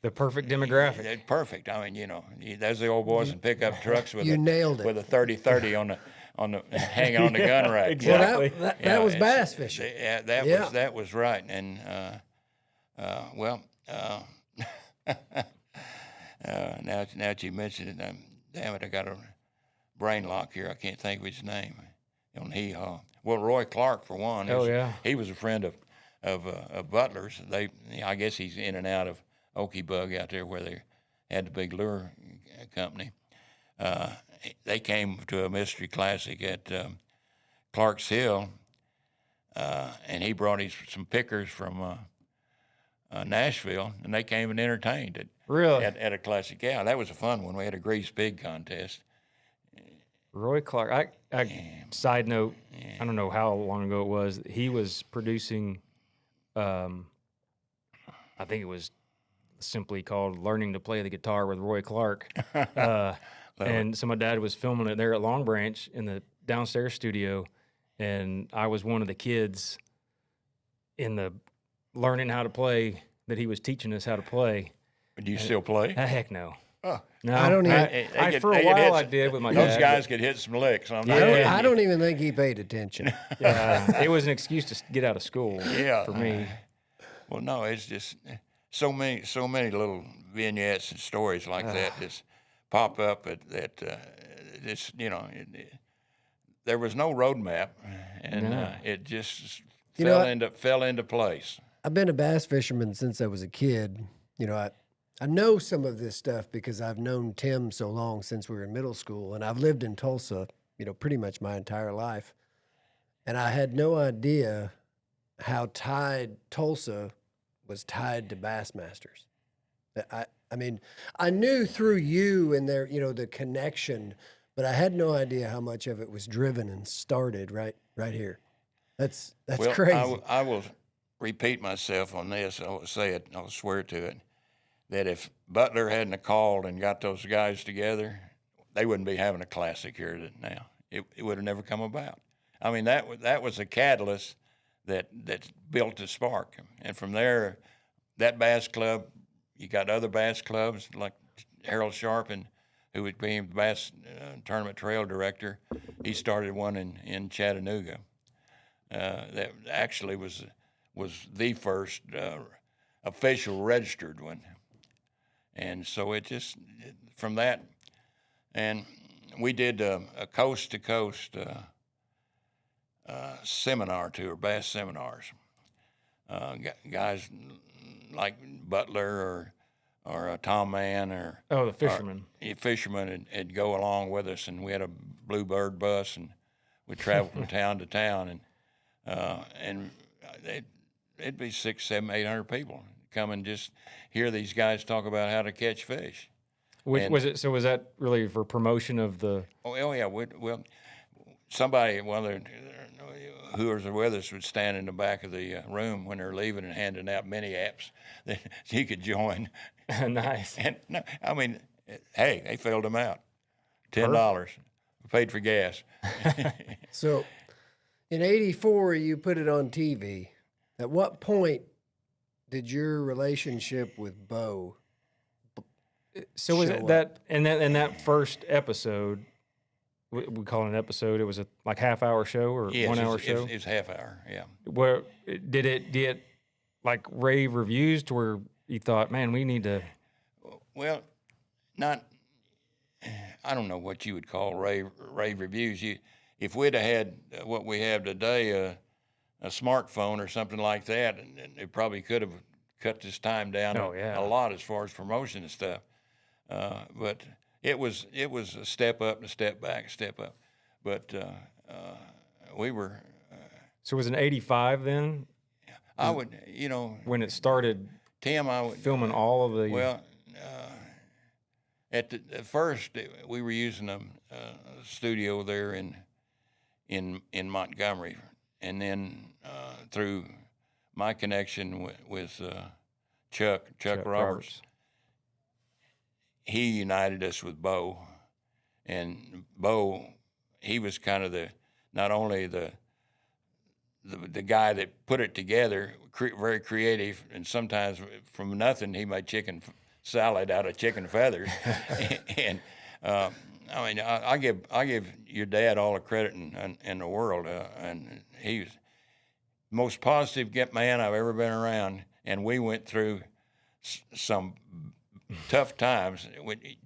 the perfect demographic. Perfect. I mean, you know, those the old boys in pickup trucks with nailed it. With a 30-30 on the hanging on the gun rack. Exactly. Well, that was bass fishing. That was right. And now that you mentioned it, damn it, I got a brain lock here. I can't think of his name on hee-haw. Well, Roy Clark, for one. He was a friend of Butler's. I guess he's in and out of Okie Bug out there where they had the big lure company. They came to a mystery classic at Clark's Hill, and he brought some pickers from Nashville, and they came and entertained it. Really? At a classic. Yeah, that was a fun one. We had a grease pig contest. Roy Clark. Side note, I don't know how long ago it was. He was producing, I think it was simply called Learning to Play the Guitar with Roy Clark. And so my dad was filming it there at Long Branch in the downstairs studio, and I was one of the kids in the learning how to play that he was teaching us how to play. Do you still play? Heck no. Oh. No, I don't even. For a while I did with my dad. Those guys could hit some licks. I don't even think he paid attention. It was an excuse to get out of school for me. Well, no, it's just so many little vignettes and stories like that just pop up that just, you know, there was no roadmap, and it just fell into place. I've been a bass fisherman since I was a kid. You know, I know some of this stuff because I've known Tim so long since we were in middle school, and I've lived in Tulsa, you know, pretty much my entire life. And I had no idea how tied Tulsa was tied to Bassmasters. I mean, I knew through you and their, you know, the connection, but I had no idea how much of it was driven and started right here. That's crazy. I will repeat myself on this. I'll say it. I'll swear to it. That if Butler hadn't have called and got those guys together, they wouldn't be having a classic here now. It would have never come about. I mean, that was a catalyst that built the spark. And from there, that bass club, you got other bass clubs like Harold Sharpen, who became the bass tournament trail director. He started one in Chattanooga. That actually was the first official registered one. And so from that, and we did a coast-to-coast seminar tour, bass seminars. Guys like Butler or Tom Mann or the fishermen. Fishermen would go along with us, and we had a Bluebird bus, and we'd travel from town to town, and it'd be 600, 700, 800 people come and just hear these guys talk about how to catch fish. Was that really for promotion of the? Oh yeah. Well, somebody, who was with us, would stand in the back of the room when they're leaving and handing out mini apps that he could join. Nice. And no, I mean, hey, they filled them out. $10, paid for gas. So, in '84, you put it on TV. At what point Did your relationship with Bo? So was show it up? that in that first episode? We call it an episode. It was a like half-hour show or Yes, 1 hour it's, show. it's, it's half hour. Yeah. Where did it like rave reviews to where you thought, man, we need to? Well, not. I don't know what you would call rave reviews. If we'd have had what we have today, a smartphone or something like that, and it probably could have cut this time down Oh, yeah. a lot as far as promotion and stuff. But it was a step up and a step back, a step up. But we were. So it was an '85 then I would, when it started Tim, I would filming all of the. Well, at first we were using a studio there in Montgomery, and then through my connection with Chuck Roberts, he united us with Bo, and Bo, he was kind of not only the guy that put it together, very creative, and sometimes from nothing he made chicken salad out of chicken feathers. And I mean, I give your dad all the credit in the world, and he was the most positive man I've ever been around. And we went through some tough times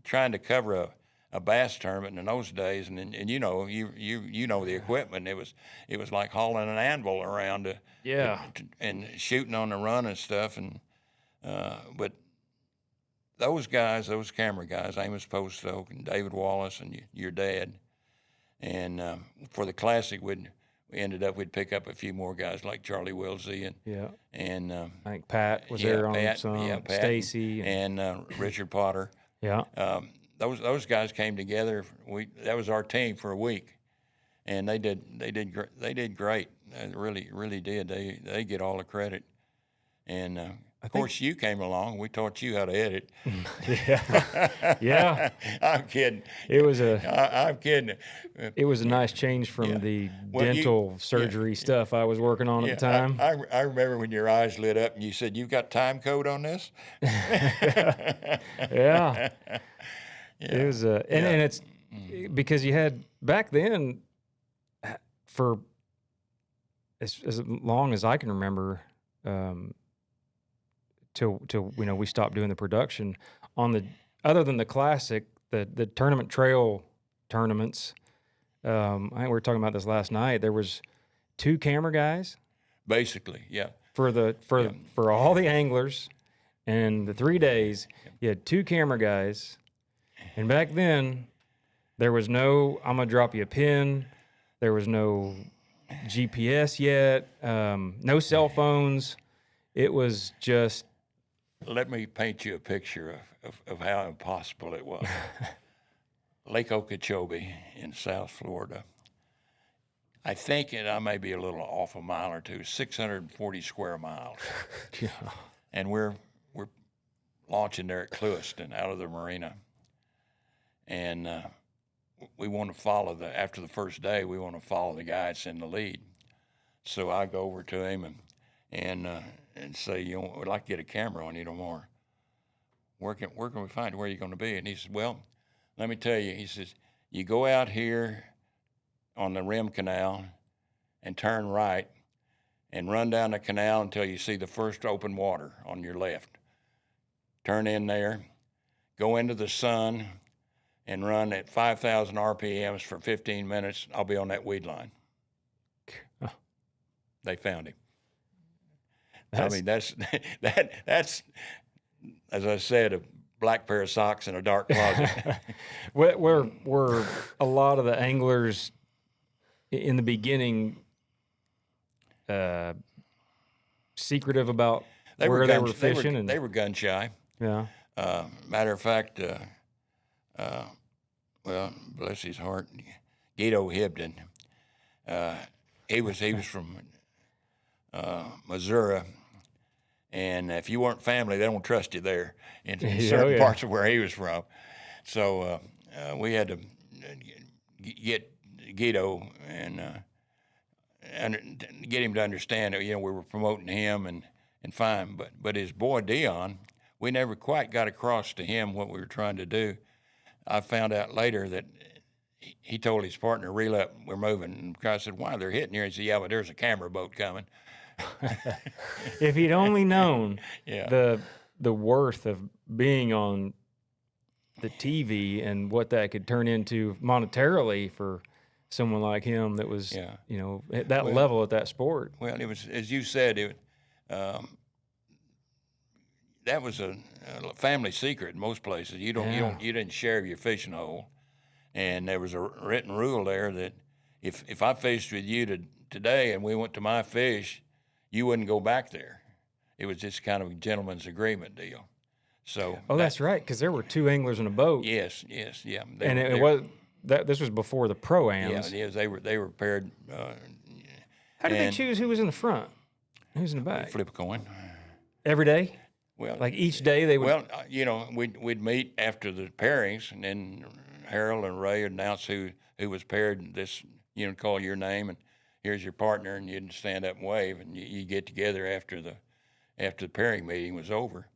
trying to cover a bass tournament in those days, and you know the equipment. It was like hauling an anvil around and shooting on the run and stuff. And but those camera guys, Amos Postoke and David Wallace and your dad, and for the Classic we'd pick up a few more guys like Charlie Wilsey and I think Pat was there on Pat, some, Pat Stacy and Richard Potter. Yeah. Those guys came together. That was our team for a week, and they did great. They really did. They get all the credit. And of course, you came along. We taught you how to edit. Yeah. I'm kidding. I'm kidding. It was a nice change from the dental surgery stuff I was working on at the time. I remember when your eyes lit up and you said, "You've got time code on this?" Yeah. It was, and it's because you had back then, for as long as I can remember, till we stopped doing the production on other than the Classic, the tournament trail tournaments. I think we were talking about this last night. There was 2 camera guys, basically, yeah. For all the anglers, and the 3 days you had 2 camera guys. And back then, there was no, I'm going to drop you a pin. There was no GPS yet, no cell phones. It was just. Let me paint you a picture of how impossible it was. Lake Okeechobee in South Florida. I think, and I may be a little off a mile or two, 640 square miles. Yeah. And we're launching there at Clewiston out of the marina. And we want to follow after the first day, we want to follow the guy that's in the lead. So I go over to him and say, we'd like to get a camera on you tomorrow. Where can we find where you're going to be? And he says, well, let me tell you. He says, you go out here on the rim canal and turn right and run down the canal until you see the first open water on your left. Turn in there, go into the sun, and run at 5,000 RPMs for 15 minutes. I'll be on that weed line. Oh. They found him. That's as I said, a black pair of socks in a dark closet. Were a lot of the anglers in the beginning secretive about where they were fishing? They were gun shy. Yeah. Matter of fact, well, bless his heart, Guido Hibden. He was from Missouri, and if you weren't family, they don't trust you there in certain parts of where he was from. So we had to get Guido and get him to understand that we were promoting him and fine. But his boy Dion, we never quite got across to him what we were trying to do. I found out later that he told his partner, "Reel up, we're moving." And I said, "Why, they're hitting here?" He said, "Yeah, but there's a camera boat coming." If he'd only known Yeah. the worth of being on the TV and what that could turn into monetarily for someone like him that was, Yeah. at that level at that sport. Well, it was, as you said, that was a family secret in most places. You didn't share your fishing hole, and there was a written rule there that if I fished with you today and we went to my fish, you wouldn't go back there. It was just kind of a gentleman's agreement deal. So. That's right, because there were 2 anglers in a boat. Yes, yeah. And it was that this was before the pro-ams. Yeah, they were paired. How did they choose who was in the front, who's in the back? Flip a coin. Every day? Well, like each day they would. Well, we'd meet after the pairings, and then Harold and Ray would announce who was paired. And this, call your name, and here's your partner, and you'd stand up and wave, and you get together after the pairing meeting was over,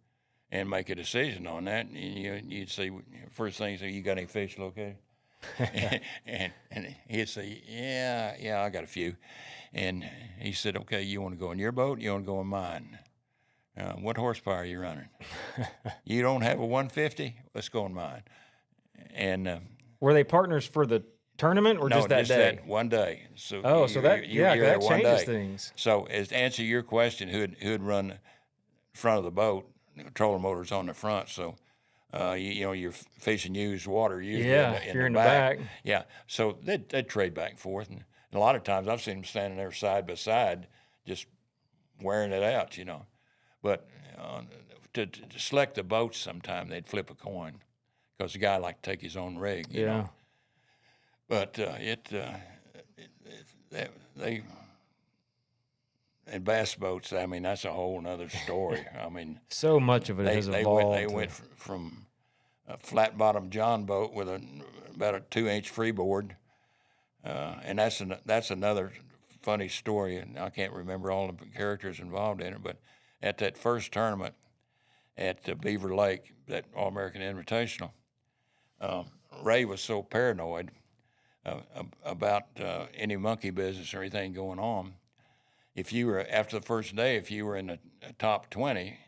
and make a decision on that. And you'd say first thing, you got any fish located? and he'd say, yeah, I got a few. And he said, okay, you want to go in your boat? You want to go in mine? What horsepower are you running? You don't have a 150? Let's go in mine. And were they partners for the tournament or just that day? That one day. So that changes things. So as to answer your question, who'd run the front of the boat? Trolling motors on the front, so you're fishing used water usually if you're in the back. Yeah, so they'd trade back and forth, and a lot of times I've seen them standing there side by side, just wearing it out, But to select the boats, sometime they'd flip a coin, because the guy liked to take his own rig, you know. But they. And bass boats, I mean, that's a whole nother story. I mean, so much of it has evolved. They went from a flat-bottom John boat with about a 2-inch freeboard, and that's another funny story. And I can't remember all the characters involved in it, but at that first tournament at Beaver Lake, that All-American Invitational, Ray was so paranoid about any monkey business or anything going on. If you were, after the first day, if you were in the top 20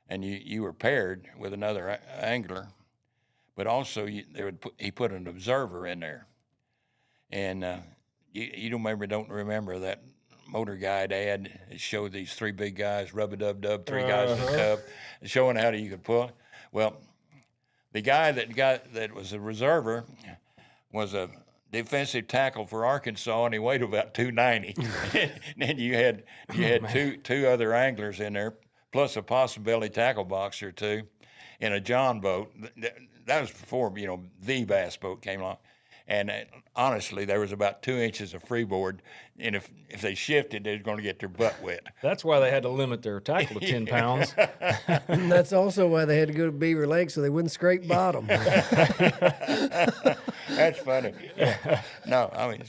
and you were paired with another angler, but also he put an observer in there. And you don't remember that motor guide ad that showed these 3 big guys, rub-a-dub-dub, 3 guys in a tub, showing how you could pull. Well, the guy that was a reserver was a defensive tackle for Arkansas, and he weighed about 290. And then you had two other anglers in there, plus a possibility tackle box or 2, in a John boat. That was before the bass boat came along. And honestly, there was about 2 inches of freeboard, and if they shifted, they were going to get their butt wet. That's why they had to limit their tackle to 10 pounds. And that's also why they had to go to Beaver Lake so they wouldn't scrape bottom. That's funny. No, I mean,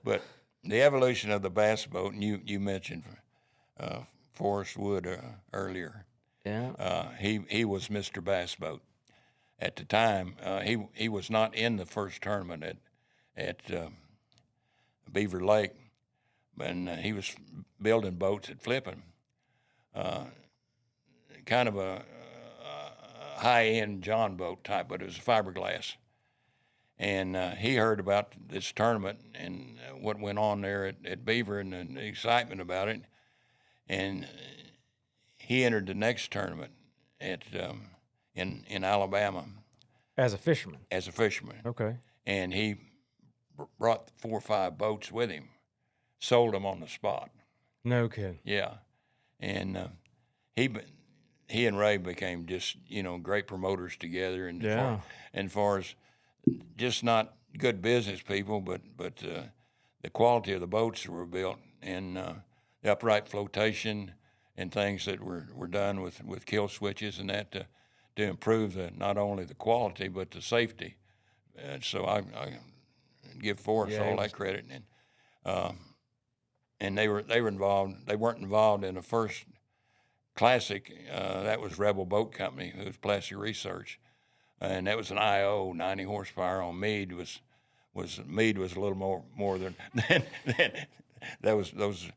but the evolution of the bass boat, and you mentioned Forrest Wood earlier. Yeah. He was Mr. Bass Boat. At the time, he was not in the first tournament at Beaver Lake, and he was building boats at Flippin. Kind of a high-end John boat type, but it was fiberglass. And he heard about this tournament and what went on there at Beaver and the excitement about it, and he entered the next tournament at in Alabama. As a fisherman? As a fisherman. Okay. And he brought 4 or 5 boats with him, sold them on the spot. No kidding. Yeah. And he and Ray became just, great promoters together. And as far as just not good business people, but the quality of the boats that were built and the upright flotation and things that were done with kill switches and that to improve not only the quality but the safety. So I give Forrest all that credit. And they were involved. They weren't involved in the first Classic, that was Rebel Boat Company. It was Plastic Research, and that was an IO 90 horsepower on Meade. Meade was a little more than that was those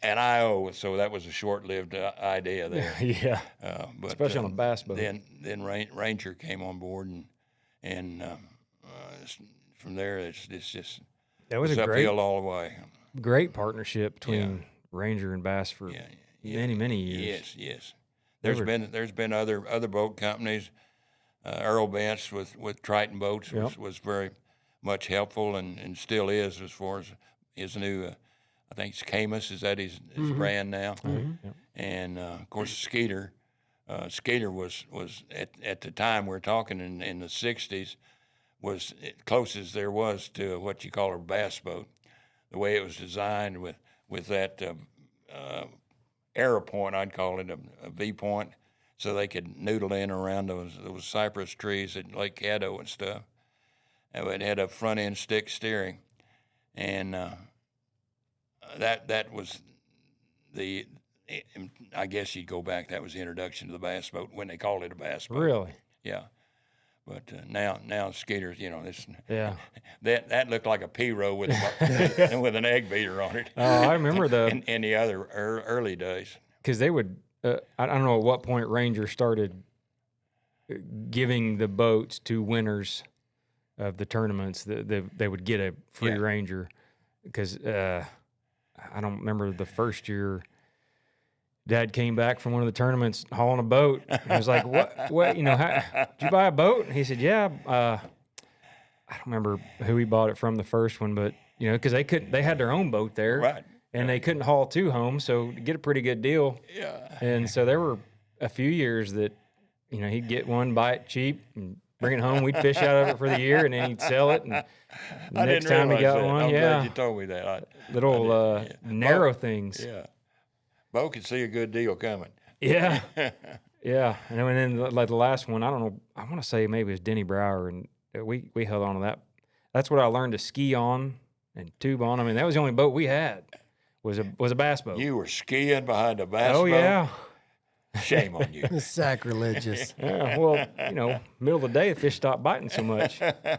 an IO. So that was a short-lived idea there. Yeah, But, especially on a bass boat. Then Ranger came on board, and from there it's just That was it's a uphill all the way. great partnership between Ranger and Bass for many years. Yes. There's been other boat companies. Earl Bent's with Triton Boats was very much helpful and still is as far as his new. I think it's Camus. Is that his brand now? Mm-hmm. And of course Skeeter. Skeeter was at the time we're talking in the '60s was close as there was to what you call a bass boat. The way it was designed with that arrow point, I'd call it a V point, so they could noodle in around those cypress trees at Lake Caddo and stuff. And it had a front end stick steering, and that was the. I guess you'd go back. That was the introduction to the bass boat when they called it a bass boat. Really? Yeah. But now skaters, this that looked like a P-row with with an egg beater on it. Oh, I remember in the other early days. Because they would, I don't know at what point Ranger started giving the boats to winners of the tournaments. They would get a free Ranger. Because I don't remember the first year. Dad came back from one of the tournaments hauling a boat. I was like, what, did you buy a boat? And he said, yeah. I don't remember who he bought it from the first one, but, because they had their own boat there. Right. And they couldn't haul two home, so to get a pretty good deal. Yeah. And so there were a few years that, he'd get one, buy it cheap, and bring it home. We'd fish out of it for the year, and then he'd sell it. And the next time he got one, I'm glad you told me that. Little narrow things. Yeah. Bo could see a good deal coming. Yeah. Yeah. And then like the last one, I don't know, I want to say maybe it was Denny Brower, and we held on to that. That's what I learned to ski on and tube on. I mean, that was the only boat we had was a bass boat. You were skiing behind a bass boat? Oh, yeah. Shame on you. Sacrilegious. Yeah, well, middle of the day, the fish stopped biting so much. Yeah,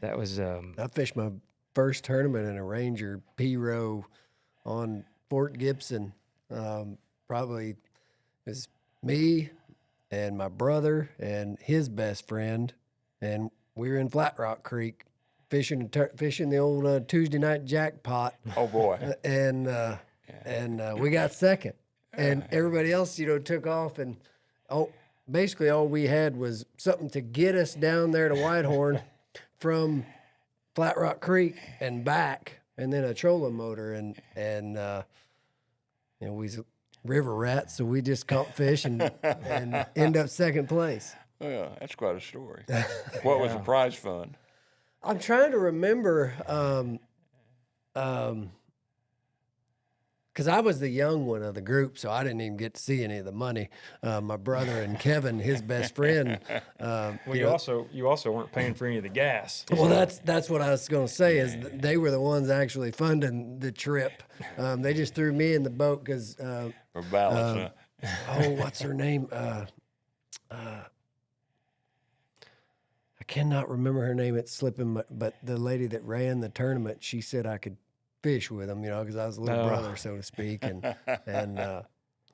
that was. I fished my first tournament in a Ranger P-row on Fort Gibson. Probably it was me and my brother and his best friend, and we were in Flat Rock Creek fishing the old Tuesday night jackpot. Oh boy! And we got second, and everybody else, took off, and basically all we had was something to get us down there to Whitehorn from Flat Rock Creek and back, and then a trolling motor, and we was river rats, so we just caught fish and end up second place. Yeah, that's quite a story. What was the prize fund? I'm trying to remember, because I was the young one of the group, so I didn't even get to see any of the money. My brother and Kevin, his best friend. Well, you also weren't paying for any of the gas. Well, that's what I was going to say. Is they were the ones actually funding the trip. They just threw me in the boat because. For balance, huh? What's her name? I cannot remember her name. It's slipping. But the lady that ran the tournament, she said I could fish with them, because I was a little brother, so to speak,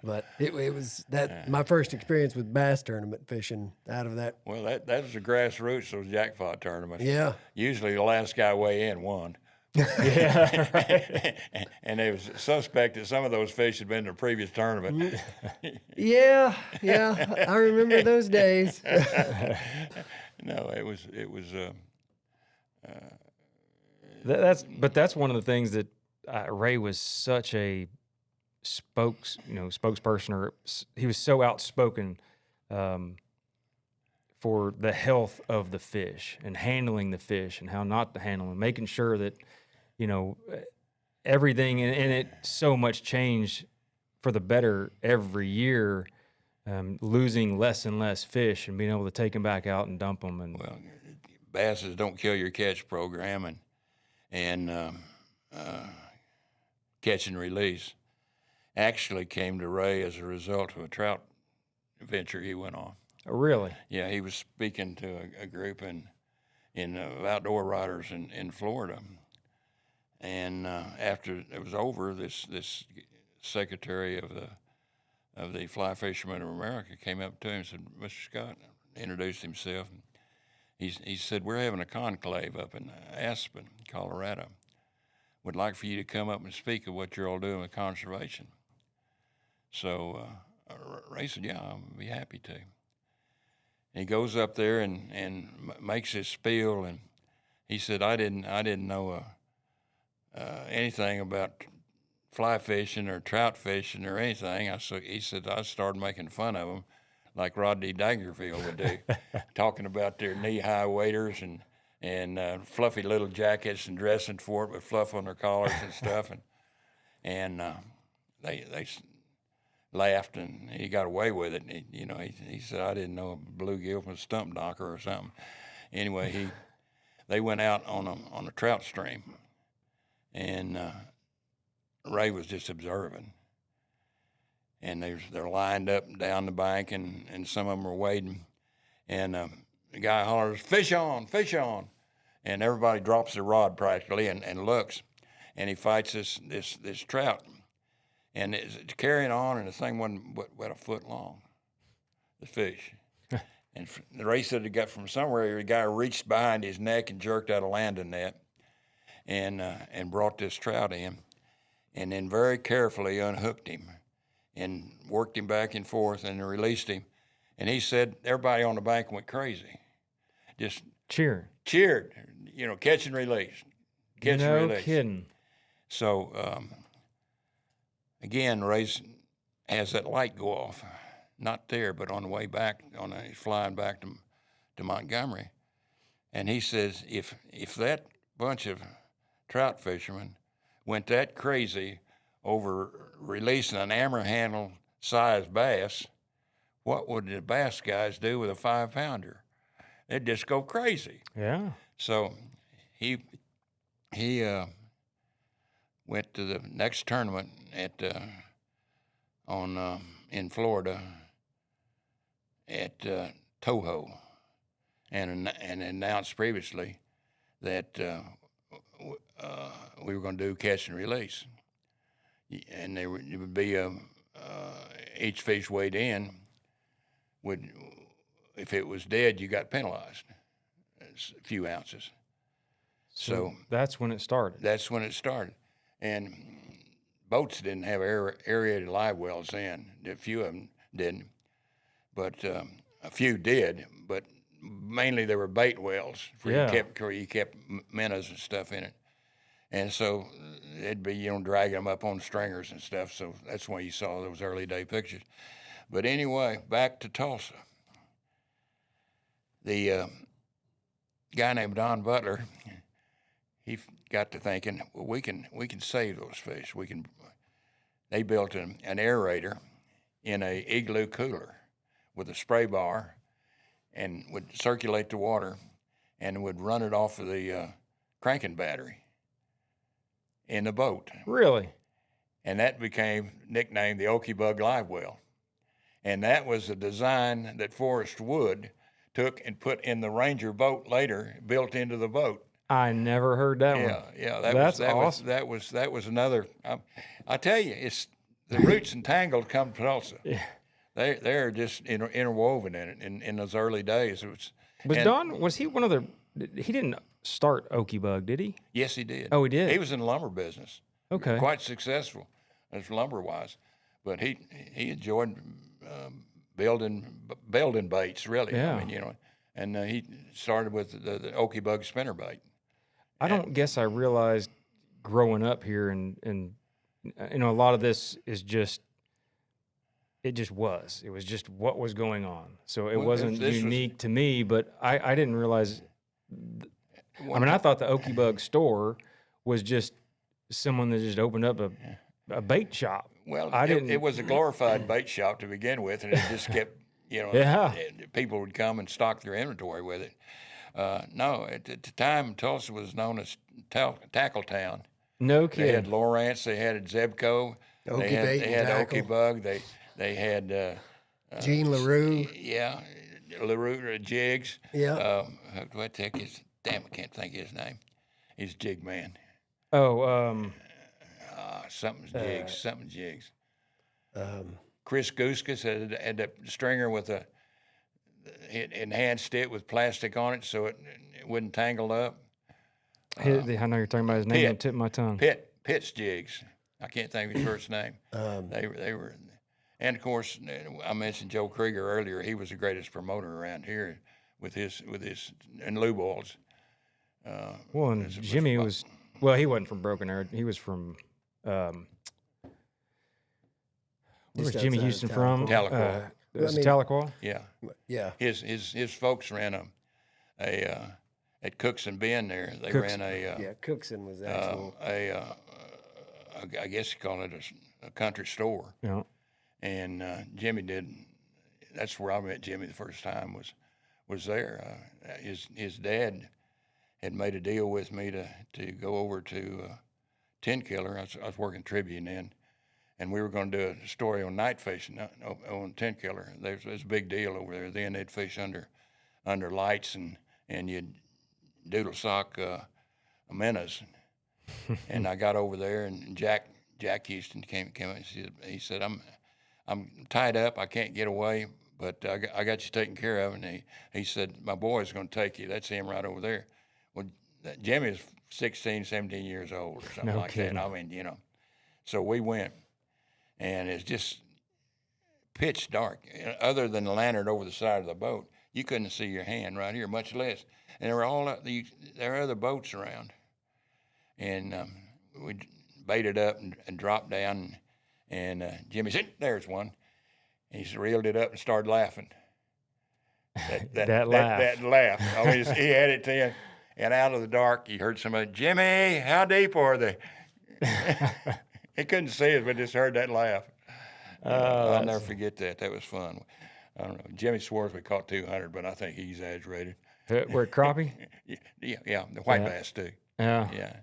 but it was my first experience with bass tournament fishing out of that. Well, that was the grassroots, those jackpot tournaments. Yeah. Usually the last guy weigh in won. Yeah, right. And it was suspect that some of those fish had been in the previous tournament. Yeah, I remember those days. No, it was. That's one of the things that Ray was such a spokesperson, or he was so outspoken for the health of the fish and handling the fish and how not to handle them, making sure that everything and it so much changed for the better every year, losing less and less fish and being able to take them back out and dump them. And well, basses don't kill your catch program and catch and release. actually came to Ray as a result of a trout venture he went on. Oh, really? Yeah, he was speaking to a group in outdoor riders in Florida, and after it was over, this secretary of the Fly Fishermen of America came up to him and said, "Mr. Scott," introduced himself. He said, "We're having a conclave up in Aspen, Colorado. Would like for you to come up and speak of what you're all doing with conservation." So Ray said, "Yeah, I'll be happy to." He goes up there and makes his spiel, and he said, "I didn't know anything about fly fishing or trout fishing or anything." He said, "I started making fun of them like Rodney Dangerfield would do, talking about their knee-high waders and fluffy little jackets and dressing for it with fluff on their collars and stuff." And they laughed, and he got away with it. He said, "I didn't know a bluegill from a stump knocker or something." Anyway, they went out on a trout stream, and Ray was just observing. And they're lined up down the bank, and some of them are wading, and the guy hollers, "Fish on, fish on!" And everybody drops their rod practically and looks, and he fights this trout. And it's carrying on, and the thing wasn't but a foot long, the fish. And the Ray said it got from somewhere, the guy reached behind his neck and jerked out a landing net and brought this trout in, and then very carefully unhooked him and worked him back and forth and released him. And he said everybody on the bank went crazy. Just cheered, catch and release. Catch and release. No kidding. So, again, Ray has that light go off, not there, but on the way back, he's flying back to Montgomery, and he says if that bunch of trout fishermen went that crazy over releasing an hammer-handle-sized bass, what would the bass guys do with a 5-pounder? They'd just go crazy. Yeah. So he went to the next tournament in Florida at Toho, and announced previously that we were going to do catch and release, and it would be each fish weighed in would, if it was dead, you got penalized. It's a few ounces. So that's when it started. That's when it started. And boats didn't have aerated live wells then. A few of them didn't, but a few did. But mainly they were bait wells where you kept minnows and stuff in it. And so it'd be dragging them up on stringers and stuff. So that's why you saw those early day pictures. But anyway, back to Tulsa. The guy named Don Butler, he got to thinking, well, we can save those fish. They built an aerator in a igloo cooler with a spray bar, and would circulate the water, and would run it off of the cranking battery in the boat. Really? And that became nicknamed the Okie Bug Live Well. And that was a design that Forrest Wood took and put in the Ranger boat later, built into the boat. I never heard that one. Yeah, that's awesome. That was another. I tell you, it's the roots and tangles come to Tulsa. Yeah, they're just interwoven in it. In those early days, Don? Was he one of the? He didn't start Okie Bug, did he? Yes, he did. Oh, he did. He was in the lumber business. Okay. Quite successful as lumber wise, but he enjoyed building baits, really. Yeah. I mean, and he started with the Okie Bug spinner bait. I don't guess I realized growing up here, and a lot of this is just, it was just what was going on. So it wasn't unique to me, but I didn't realize. I thought the Okie Bug store was just someone that just opened up a bait shop. Well, it was a glorified bait shop to begin with, and it just kept, people would come and stock their inventory with it. No, at the time, Tulsa was known as Tackle Town. No kidding. They had Lawrence, they had Zebco, Okie They bait and had tackle. Okie Bug. They had Gene LaRue. yeah, LaRue jigs. Yeah. What the heck is? Damn, I can't think of his name. He's a jig man. Oh, Something's jigs. Something jigs. Um, Chris Gouskus had a stringer with enhanced it with plastic on it so it wouldn't tangle up. I know you're talking about his name. Pitt. On the tip of my tongue. Pitt's jigs. I can't think of his first name. They were, and of course I mentioned Joe Krieger earlier. He was the greatest promoter around here with his and lube oils. Well, and Jimmy was. Well, he wasn't from Broken Arrow. He was from. Where was Just Jimmy outside of Houston from? Tahlequah. Was it Tahlequah? Yeah. yeah. His folks ran at Cooks and Bend there. They ran Yeah. Cookson was actual. I guess you call it a country store. Yeah. And Jimmy did. That's where I met Jimmy the first time. Was there. His dad had made a deal with me to go over to Tin Killer. I was working Tribune then, and we were going to do a story on night fishing on Tin Killer. There was a big deal over there. Then they'd fish under lights and you'd doodle sock minnows. And I got over there, and Jack Houston came and he said, I'm tied up. I can't get away, but I got you taken care of. And he said, my boy's going to take you. That's him right over there. Well, Jimmy is 16, 17 years old or something like that. I mean, so we went, and it's just pitch dark. Other than the lantern over the side of the boat, you couldn't see your hand right here, much less. And there were other boats around. And we baited up and dropped down, and Jimmy said, "There's one." And he reeled it up and started laughing. That laugh. I mean, he had it then. And out of the dark, you heard somebody, "Jimmy, how deep are they?" He couldn't see us, but just heard that laugh. I'll never forget that. That was fun. I don't know. Jimmy swears we caught 200, but I think he exaggerated. Where crappie? Yeah, the white bass too. Yeah. Yeah.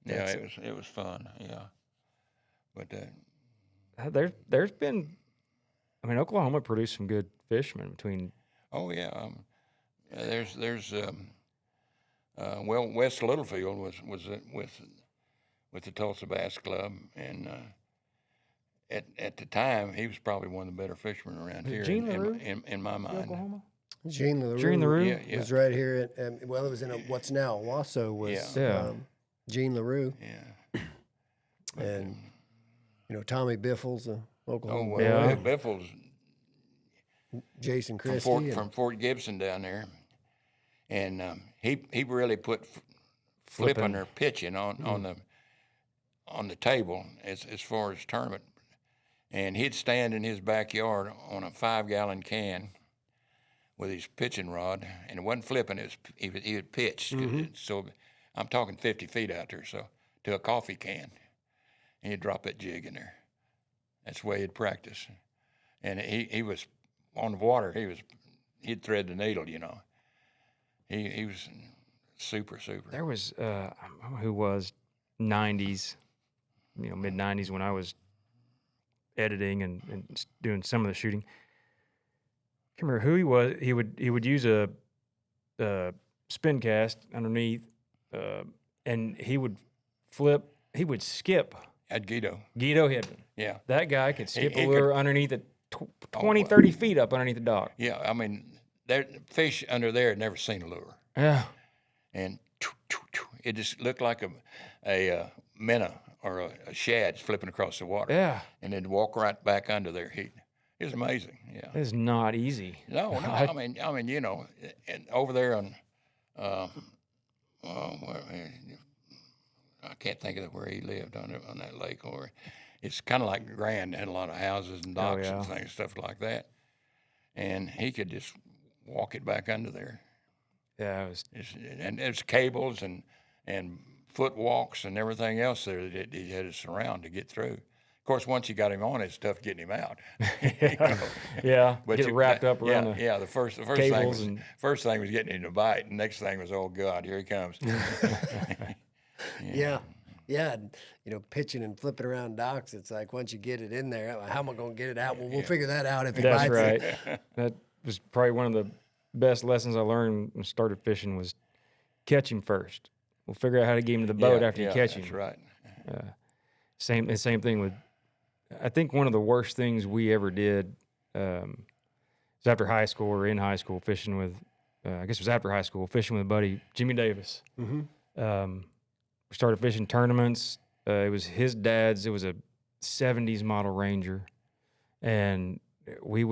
Yeah, it was fun. Yeah, but there's been, I mean, Oklahoma produced some good fishermen between. Oh yeah, there's well, Wes Littlefield was with the Tulsa Bass Club, and at the time he was probably one of the better fishermen around here in my mind. Oklahoma? Gene LaRue was right here at, well, it was in what's now Wasso was Gene LaRue. Yeah. And, Tommy Biffles, Oklahoma. Oh, well, Biffles. Jason Christie. From Fort Gibson down there. And he really put flipping or pitching on the table as far as tournament. And he'd stand in his backyard on a 5-gallon can with his pitching rod, and it wasn't flipping, he would pitch. So I'm talking 50 feet out there, so to a coffee can, and he'd drop that jig in there. That's the way he'd practice. And he was on the water. He'd thread the needle, He was super. There was who was 90s, mid 90s when I was editing and doing some of the shooting. I can't remember who he was. He would use a spin cast underneath, and he would flip. He would skip. At Guido Hidden. Yeah. That guy could skip a lure underneath it 20, 30 feet up underneath the dock. Yeah, I mean, fish under there had never seen a lure. Yeah. And it just looked like a minnow or a shad flipping across the water. Yeah. And then walk right back under there. It was amazing. Yeah. It's not easy. No. I mean, and over there on, I can't think of where he lived on that lake. Or it's kind of like Grand, had a lot of houses and docks and things, stuff like that. And he could just walk it back under there. Yeah, and there's cables and foot walks and everything else there that he had to surround to get through. Of course, once you got him on, it's tough getting him out. Yeah, but get wrapped up around the first thing was getting him to bite. The next thing was, oh God, here he comes. Yeah. Yeah, and, pitching and flipping around docks. It's like once you get it in there, how am I going to get it out? Well, we'll figure that out if he That's bites right. it. That was probably one of the best lessons I learned when I started fishing was catch him first. We'll figure out how to get him to the boat after you catch him. That's right. Same thing with, I think one of the worst things we ever did was after high school or in high school fishing with, I guess it was after high school, fishing with a buddy, Jimmy Davis. Mm-hmm. We started fishing tournaments. It was his dad's. It was a 70s model Ranger. And we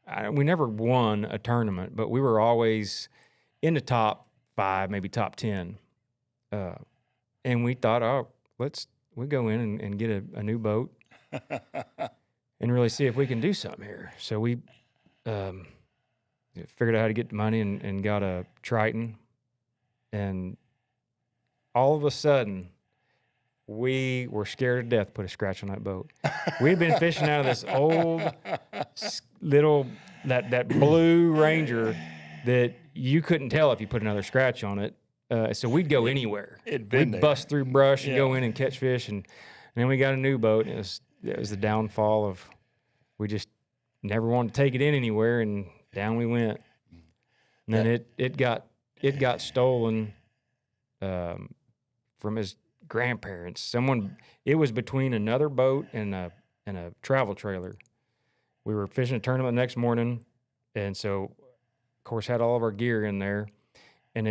never won a tournament, but we were always in the top 5, maybe top 10. And we thought, we go in and get a new boat and really see if we can do something here. So we figured out how to get the money and got a Triton. And all of a sudden, we were scared to death to put a scratch on that boat. We'd been fishing out of this old little, that blue Ranger that you couldn't tell if you put another scratch on it. So we'd go anywhere. We'd bust through brush and go in and catch fish. And then we got a new boat. And it was the downfall of, we just never wanted to take it in anywhere, and down we went. And then it got stolen from his grandparents. It was between another boat and a travel trailer. We were fishing a tournament the next morning, and so of course had all of our gear in there, and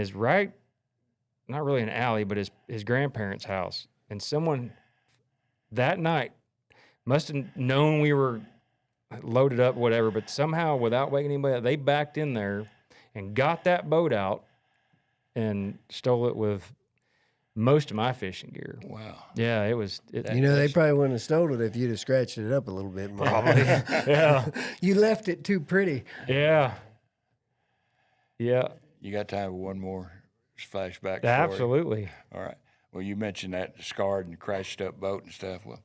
not really an alley, but his grandparents' house. And someone that night must have known we were loaded up, whatever, but somehow without waking anybody up, they backed in there and got that boat out and stole it with most of my fishing gear. Wow. Yeah, it was. They probably wouldn't have stolen it if you'd have scratched it up a little bit more. Probably. Yeah. You left it too pretty. Yeah. Yeah. You got time for one more flashback story? Absolutely. All right. Well, you mentioned that scarred and crashed up boat and stuff. Well,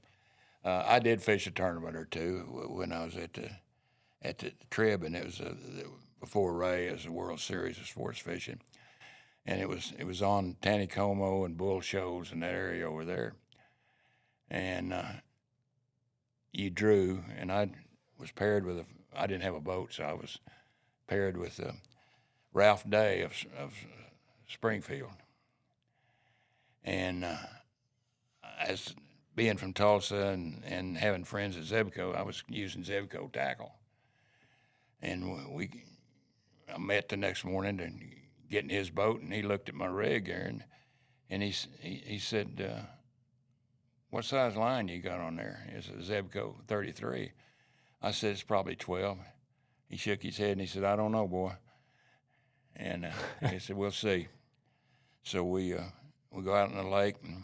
I did fish a tournament or two when I was at the Trib, and it was before Ray as the World Series of sports fishing, and it was on Taneycomo and Bull shows in that area over there, and you drew, and I was paired with I didn't have a boat, so I was paired with Ralph Day of Springfield, and as being from Tulsa and having friends at Zebco, I was using Zebco tackle. And I met the next morning and getting his boat, and he looked at my rig there, and he said, "What size line you got on there?" It's a Zebco 33. I said, "It's probably 12." He shook his head and he said, "I don't know, boy." And he said, "We'll see." So we go out in the lake and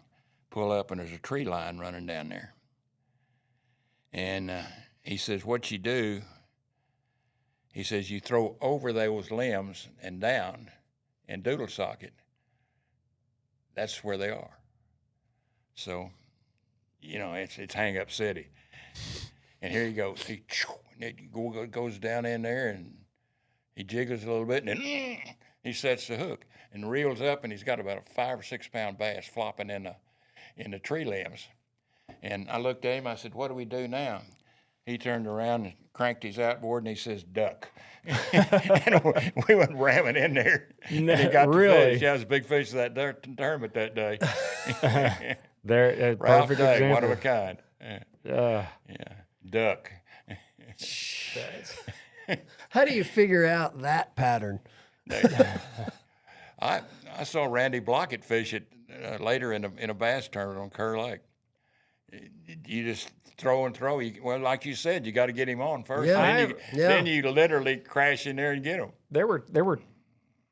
pull up, and there's a tree line running down there. And he says, "What you do," he says, "you throw over those limbs and down and doodle socket. That's where they are." So, it's hang up city. And here he goes. He goes down in there, and he jiggles a little bit, and then he sets the hook and reels up, and he's got about a 5 or 6 pound bass flopping in the tree limbs. And I looked at him, I said, "What do we do now?" He turned around and cranked his outboard, and he says, "Duck." And we went ramming in there. And he got the fish. Yeah, it was a big fish of that tournament that day. There, Ralph perfect Day, example. one of a kind. Yeah, duck. How do you figure out that pattern? I saw Randy Blockett fish it later in a bass tournament on Kerr Lake. You just throw and throw. Like you said, you got to get him on first. Yeah. Then you literally crash in there and get him. There were,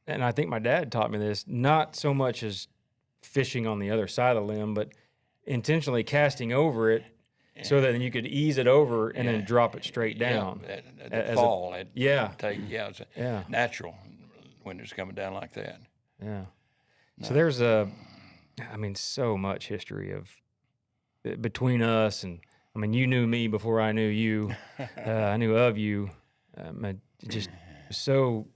and I think my dad taught me this, not so much as fishing on the other side of the limb, but intentionally casting over it so that then you could ease it over and then drop it straight down. That fall. It's natural when it's coming down like that. Yeah. No. So there's so much history between us, and you knew me before I knew you. I knew of you. Just so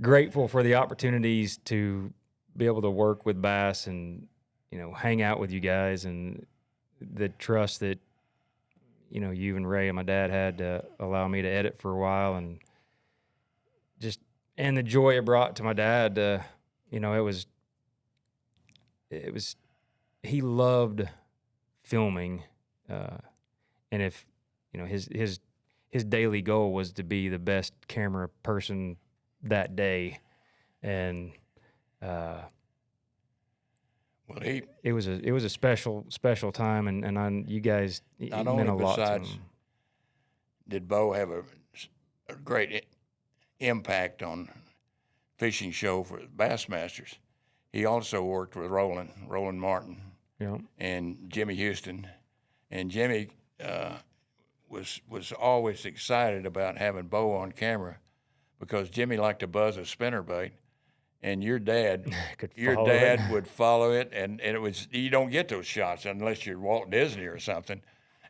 grateful for the opportunities to be able to work with bass and hang out with you guys, and the trust that, you and Ray and my dad had to allow me to edit for a while, and the joy it brought to my dad. He loved filming, and if his daily goal was to be the best camera person that day, and it was a special time, and you guys, not it meant only a lot to besides him. did Bo have a great impact on fishing show for Bassmasters, he also worked with Roland Martin, Yeah. and Jimmy Houston, and Jimmy was always excited about having Bo on camera because Jimmy liked to buzz a spinnerbait, and your dad would follow it, and it was, you don't get those shots unless you're Walt Disney or something,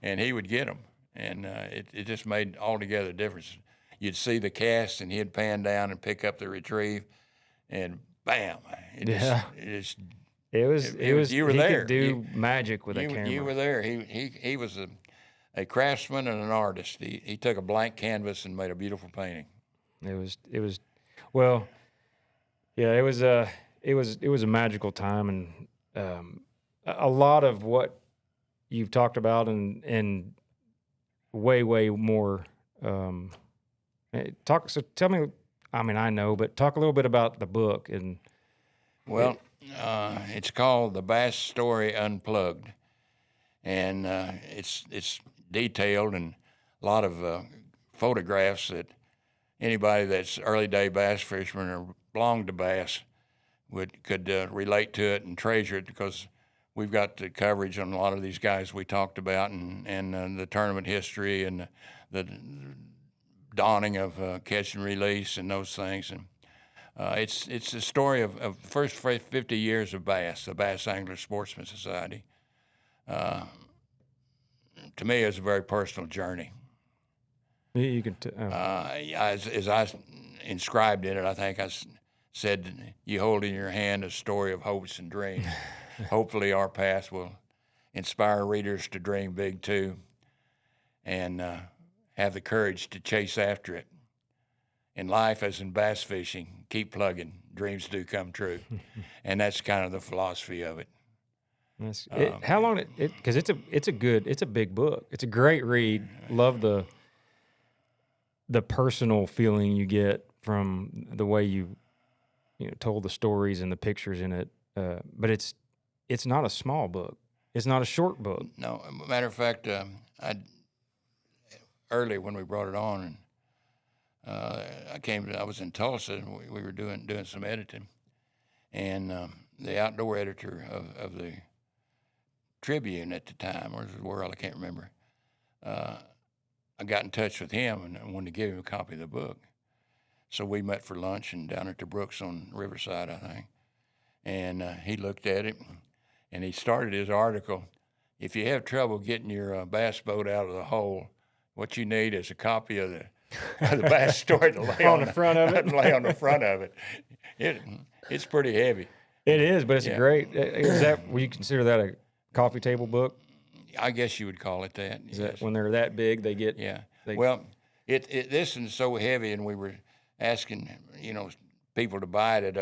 and he would get them, and it just made altogether a difference. You'd see the cast, and he'd pan down and pick up the retrieve, and bam! You were he there. could do magic with a camera. You were there. He was a craftsman and an artist. He took a blank canvas and made a beautiful painting. It was well, yeah. It was a magical time, and a lot of what you've talked about, and way more. So tell me. I mean, I know, but talk a little bit about the book. And well, it's called The Bass Story Unplugged, and it's detailed, and a lot of photographs that anybody that's early day bass fisherman or belonged to bass could relate to it and treasure it, because we've got the coverage on a lot of these guys we talked about, and the tournament history, and the dawning of catch and release and those things. And it's the story of the first 50 years of bass, the Bass Anglers Sportsman Society. To me, it's a very personal journey. You can as I inscribed in it, I think I said, you hold in your hand a story of hopes and dreams. Hopefully our path will inspire readers to dream big too, and have the courage to chase after it. In life, as in bass fishing, keep plugging. Dreams do come true. And that's kind of the philosophy of it. How long because it's a big book. It's a great read. Love the personal feeling you get from the way you told the stories and the pictures in it. But it's not a small book. It's not a short book. No, matter of fact, early when we brought it on, and I was in Tulsa, and we were doing some editing, and the outdoor editor of the Tribune at the time, or the World, I can't remember. I got in touch with him and I wanted to give him a copy of the book. So we met for lunch and down at the Brooks on Riverside, I think. And he looked at it, and he started his article. If you have trouble getting your bass boat out of the hole, what you need is a copy of the bass story to lay on the front of it. Lay on the front of it. It's pretty heavy. It is, but it's a great. Would you consider that a coffee table book? I guess you would call it that. Is that when they're that big, they get? Yeah. Well, this is so heavy, and we were asking people to buy it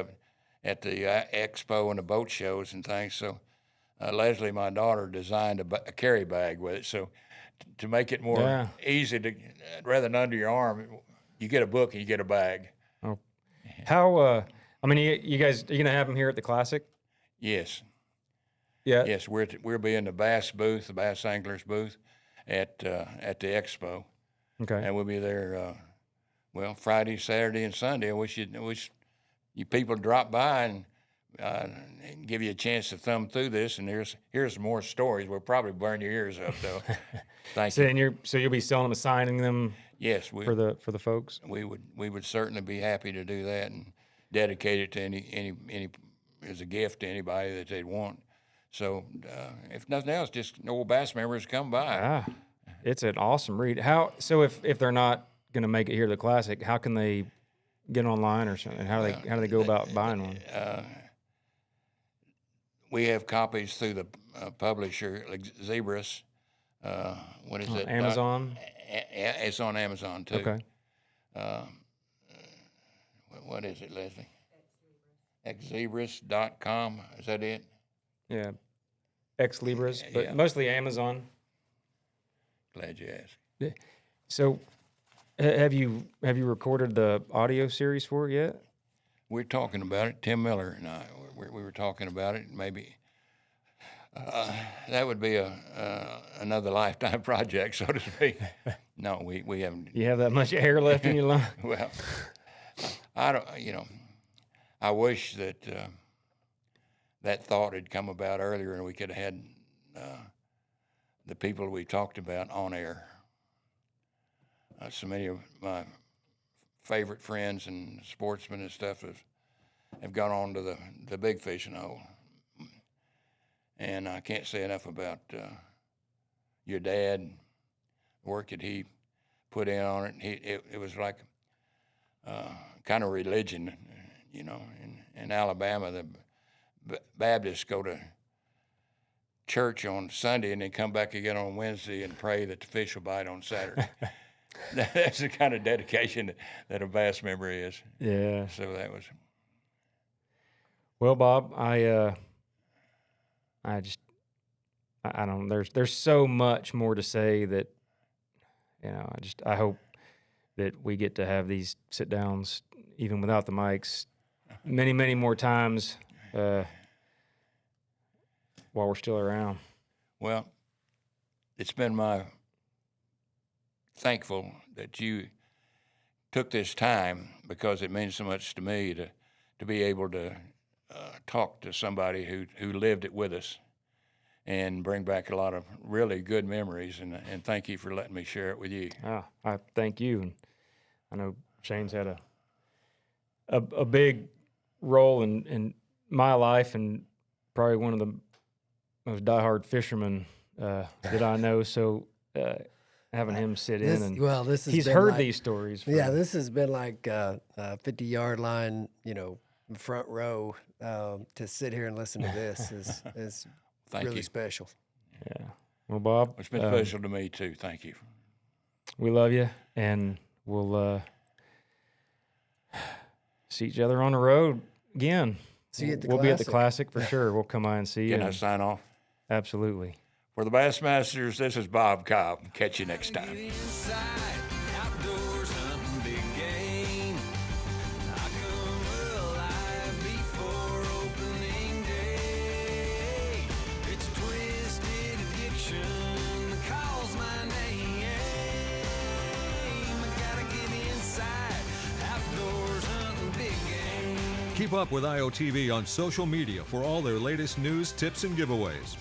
at the expo and the boat shows and things. So Leslie, my daughter, designed a carry bag with it. So to make it more easy to, rather than under your arm, you get a book and you get a bag. Oh, how? I mean, you guys, are you gonna have them here at the Classic? Yes. Yeah. Yes, we'll be in the Bass booth, the Bass Anglers booth, at the expo. Okay. And we'll be there. Friday, Saturday, and Sunday. I wish you people drop by and give you a chance to thumb through this. And here's more stories. We'll probably burn your ears up, though. Thank you. So you'll be selling them, assigning them. Yes, for the folks. We would certainly be happy to do that and dedicate it to any as a gift to anybody that they'd want. So if nothing else, just old bass members come by. It's an awesome read. So if they're not going to make it here to the Classic, how can they get online or something? How do they go about buying one? we have copies through the publisher, like Zebras. What is it? Amazon? It's on Amazon, too. Okay. What is it, Leslie? Xzebras.com. Is that it? Yeah. Ex Libris, but Yeah. mostly Amazon. Glad you asked. So, have you recorded the audio series for it yet? We're talking about it. Tim Miller and I, we were talking about it. Maybe that would be another lifetime project, so to speak. No, we haven't. You have that much air left in your lung? Well, I don't. I wish that that thought had come about earlier, and we could have had the people we talked about on air. So many of my favorite friends and sportsmen and stuff have gone on to the big fishing hole. And I can't say enough about your dad, the work that he put in on it. It was like kind of religion, In Alabama, the Baptists go to church on Sunday and then come back again on Wednesday and pray that the fish will bite on Saturday. That's the kind of dedication that a bass member is. Yeah. So that was. Well, Bob, I don't. There's so much more to say that, I hope that we get to have these sit downs even without the mics many, many more times while we're still around. Well, it's been my thankful that you took this time, because it means so much to me to be able to talk to somebody who lived it with us and bring back a lot of really good memories. And thank you for letting me share it with you. I thank you. And I know Shane's had a big role in my life, and probably one of the most diehard fishermen that I know. So having him sit in, and this has he's been heard like, these stories. this has been like a 50-yard line, front row. To sit here and listen to this is Thank really you. Special. Yeah. Well, Bob, It's been special to me too. Thank you. We love you, and we'll see each other on the road again. See you at the We'll be at the Classic. Classic for sure. We'll come by and see you. Can I sign off? Absolutely. For the Bassmasters, this is Bob Cobb. Catch you next time. Keep up with IOTV on social media for all their latest news, tips, and giveaways.